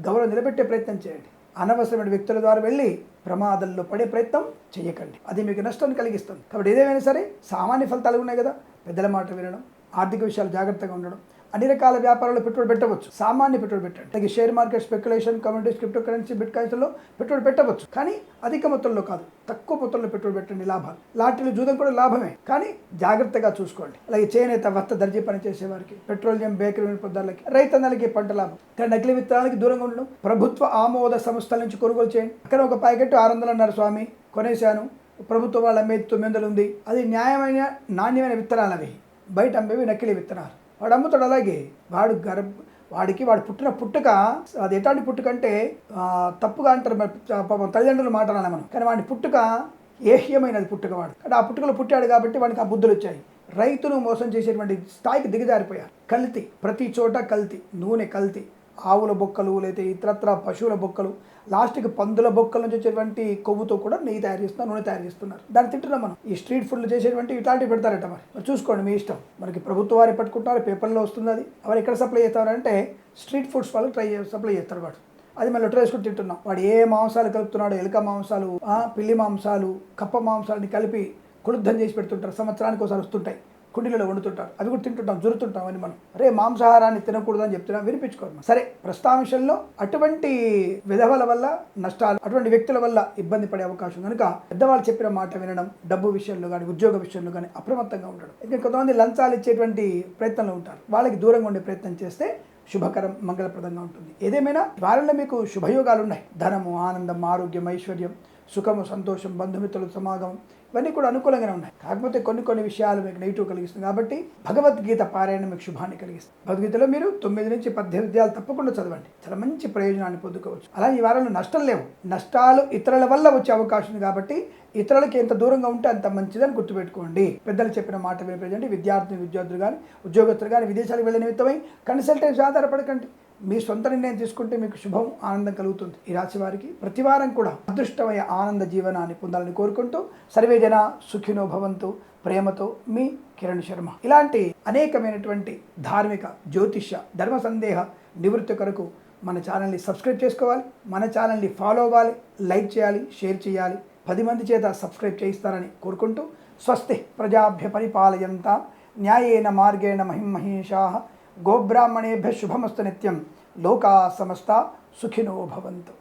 గౌరవం నిలబెట్టే ప్రయత్నం చేయండి. అనవసరమైన వ్యక్తుల ద్వారా వెళ్ళి ప్రమాదంలో పడే ప్రయత్నం చేయకండి. అది మీకు నష్టాన్ని కలిగిస్తుంది. కాబట్టి ఏదేమైనా సరే సామాన్య ఫలితాలు ఉన్నాయి కదా, పెద్దల మాట వినడం, ఆర్థిక విషయాలు జాగ్రత్తగా ఉండడం, అన్ని రకాల వ్యాపారాల్లో పెట్టుబడి పెట్టవచ్చు. సామాన్య పెట్టుబడి పెట్టండి. అలాగే share market, speculation, communities, cryptocurrency, బిట్ కాయిన్స్లో పెట్టుబడి పెట్టవచ్చు. కానీ అధిక మొత్తంలో కాదు, తక్కువ మొత్తంలో పెట్టుబడి పెట్టండి. లాభాలు, లాటరీలు, జూదం కూడా లాభమే, కానీ జాగ్రత్తగా చూసుకోండి. అలాగే చేనేత, వస్త్ర, దర్జీ పని చేసే వారికి, పెట్రోలియం, బేకరీ వినియోగదారులకి, రైతన్నలకి పంట లాభం. కానీ నకిలీ విత్తనాలకి దూరంగా ఉండడం, ప్రభుత్వ ఆమోద సంస్థల నుంచి కొనుగోలు చేయండి. అక్కడ ఒక ప్యాకెట్ 600 అన్నారు స్వామి, కొనేశాను, ప్రభుత్వం వాళ్ళు అమ్మేది 900 ఉంది. అది న్యాయమైన నాణ్యమైన విత్తనాలు, అవి బయట అమ్మేవి నకిలీ విత్తనాలు. వాడు అమ్ముతాడు. అలాగే వాడు పుట్టిన పుట్టుక అది ఎట్లాంటి పుట్టుక అంటే తప్పుగా అంటారు పాపం తల్లిదండ్రులు మాట్లాడాలి మనం, కానీ వాడి పుట్టుక ఏహ్యమైనది పుట్టుక. వాడు అంటే ఆ పుట్టుకలో పుట్టాడు కాబట్టి వాడికి ఆ బుద్ధులు వచ్చాయి. రైతును మోసం చేసేటువంటి స్థాయికి దిగజారిపోయారు. కల్తీ, ప్రతి చోట కల్తీ, నూనె కల్తీ, ఆవుల బొక్కలు, లేదా ఇతరత్ర పశువుల బొక్కలు, లాస్ట్కి పందుల బొక్కల నుంచి వచ్చేటువంటి కొవ్వుతో కూడా నెయ్యి తయారు చేస్తున్నారు, నూనె తయారు చేస్తున్నారు. దాన్ని తింటున్నాం మనం. ఈ స్ట్రీట్ ఫుడ్లు చేసేటువంటి ఇట్లాంటివి పెడతారట. మరి చూసుకోండి, మీ ఇష్టం. మనకి ప్రభుత్వ వారి పట్టుకుంటారు, పేపర్లో వస్తుంది. అది ఎవరు ఎక్కడ సప్లై చేస్తారంటే స్ట్రీట్ ఫుడ్స్ వాళ్ళు సప్లై చేస్తారు. వాడు అది మనం లొట్ట వేసుకుని తింటున్నాం. వాడు ఏ మాంసాలు కలుపుతున్నాడు, ఎలుక మాంసాలు, పిల్లి మాంసాలు, కప్ప మాంసాలని కలిపి కుళుద్ధం చేసి పెడుతుంటారు. సంవత్సరానికి ఒకసారి వస్తుంటాయి, కుండీలలో వండుతుంటారు. అవి కూడా తింటుంటాం, జురుతుంటాం అని మనం. అరే మాంసాహారాన్ని తినకూడదని చెప్తున్నాం, వినిపించుకోరు. సరే, ప్రస్తాంశంలో అటువంటి విధవల వల్ల నష్టాలు, అటువంటి వ్యక్తుల వల్ల ఇబ్బంది పడే అవకాశం కనుక పెద్దవాళ్ళు చెప్పిన మాట వినడం, డబ్బు విషయంలో కానీ ఉద్యోగ విషయంలో కానీ అప్రమత్తంగా ఉండడం. ఇంకా కొంతమంది లంచాలు ఇచ్చేటువంటి ప్రయత్నంలో ఉంటారు, వాళ్ళకి దూరంగా ఉండే ప్రయత్నం చేస్తే శుభకరం, మంగళప్రదంగా ఉంటుంది. ఏదేమైనా వారంలో మీకు శుభయోగాలు ఉన్నాయి. ధనము, ఆనందం, ఆరోగ్యం, ఐశ్వర్యం, సుఖము, సంతోషం, బంధుమిత్రుల సమాగమం, ఇవన్నీ కూడా అనుకూలంగానే ఉన్నాయి. కాకపోతే కొన్ని విషయాలు మీకు నెగిటివ్ కలిగిస్తుంది. కాబట్టి భగవద్గీత పారాయణ మీకు శుభాన్ని కలిగిస్తుంది. భగవద్గీతలో మీరు 9 నుంచి 18 అధ్యాయాలు తప్పకుండా చదవండి, చాలా మంచి ప్రయోజనాన్ని పొందుకోవచ్చు. అలా ఈ వారంలో నష్టం లేవు. నష్టాలు ఇతరుల వల్ల వచ్చే అవకాశం ఉంది. కాబట్టి ఇతరులకి ఎంత దూరంగా ఉంటే అంత మంచిదని గుర్తుపెట్టుకోండి. పెద్దలు చెప్పిన మాట వినిపించండి. విద్యార్థులు కానీ ఉద్యోగస్తులు కానీ విదేశాలకు వెళ్ళే నిమిత్తమై కన్సల్టెన్సీ ఆధారపడకండి. మీ సొంత నిర్ణయం తీసుకుంటే మీకు శుభం, ఆనందం కలుగుతుంది. ఈ రాశి వారికి ప్రతి వారం కూడా అదృష్టమయ ఆనంద జీవనాన్ని పొందాలని కోరుకుంటూ సర్వేజన సుఖినో భవంతు. ప్రేమతో మీ కిరణ్ శర్మ. ఇలాంటి అనేకమైనటువంటి ధార్మిక, జ్యోతిష్య, ధర్మ సందేహ నివృత్తి కొరకు మన ఛానల్ని సబ్స్క్రైబ్ చేసుకోవాలి, మన ఛానల్ని ఫాలో అవ్వాలి, లైక్ చేయాలి, షేర్ చేయాలి, 10 మంది చేత సబ్స్క్రైబ్ చేయిస్తారని కోరుకుంటూ స్వస్తి ప్రజాభ్య పరిపాలయంతాం న్యాయేన మార్గేణ మహిమహేషాః గోబ్రాహ్మణేభ్యః శుభమస్తు నిత్యం. లోకా సమస్తా సుఖినో భవంతు.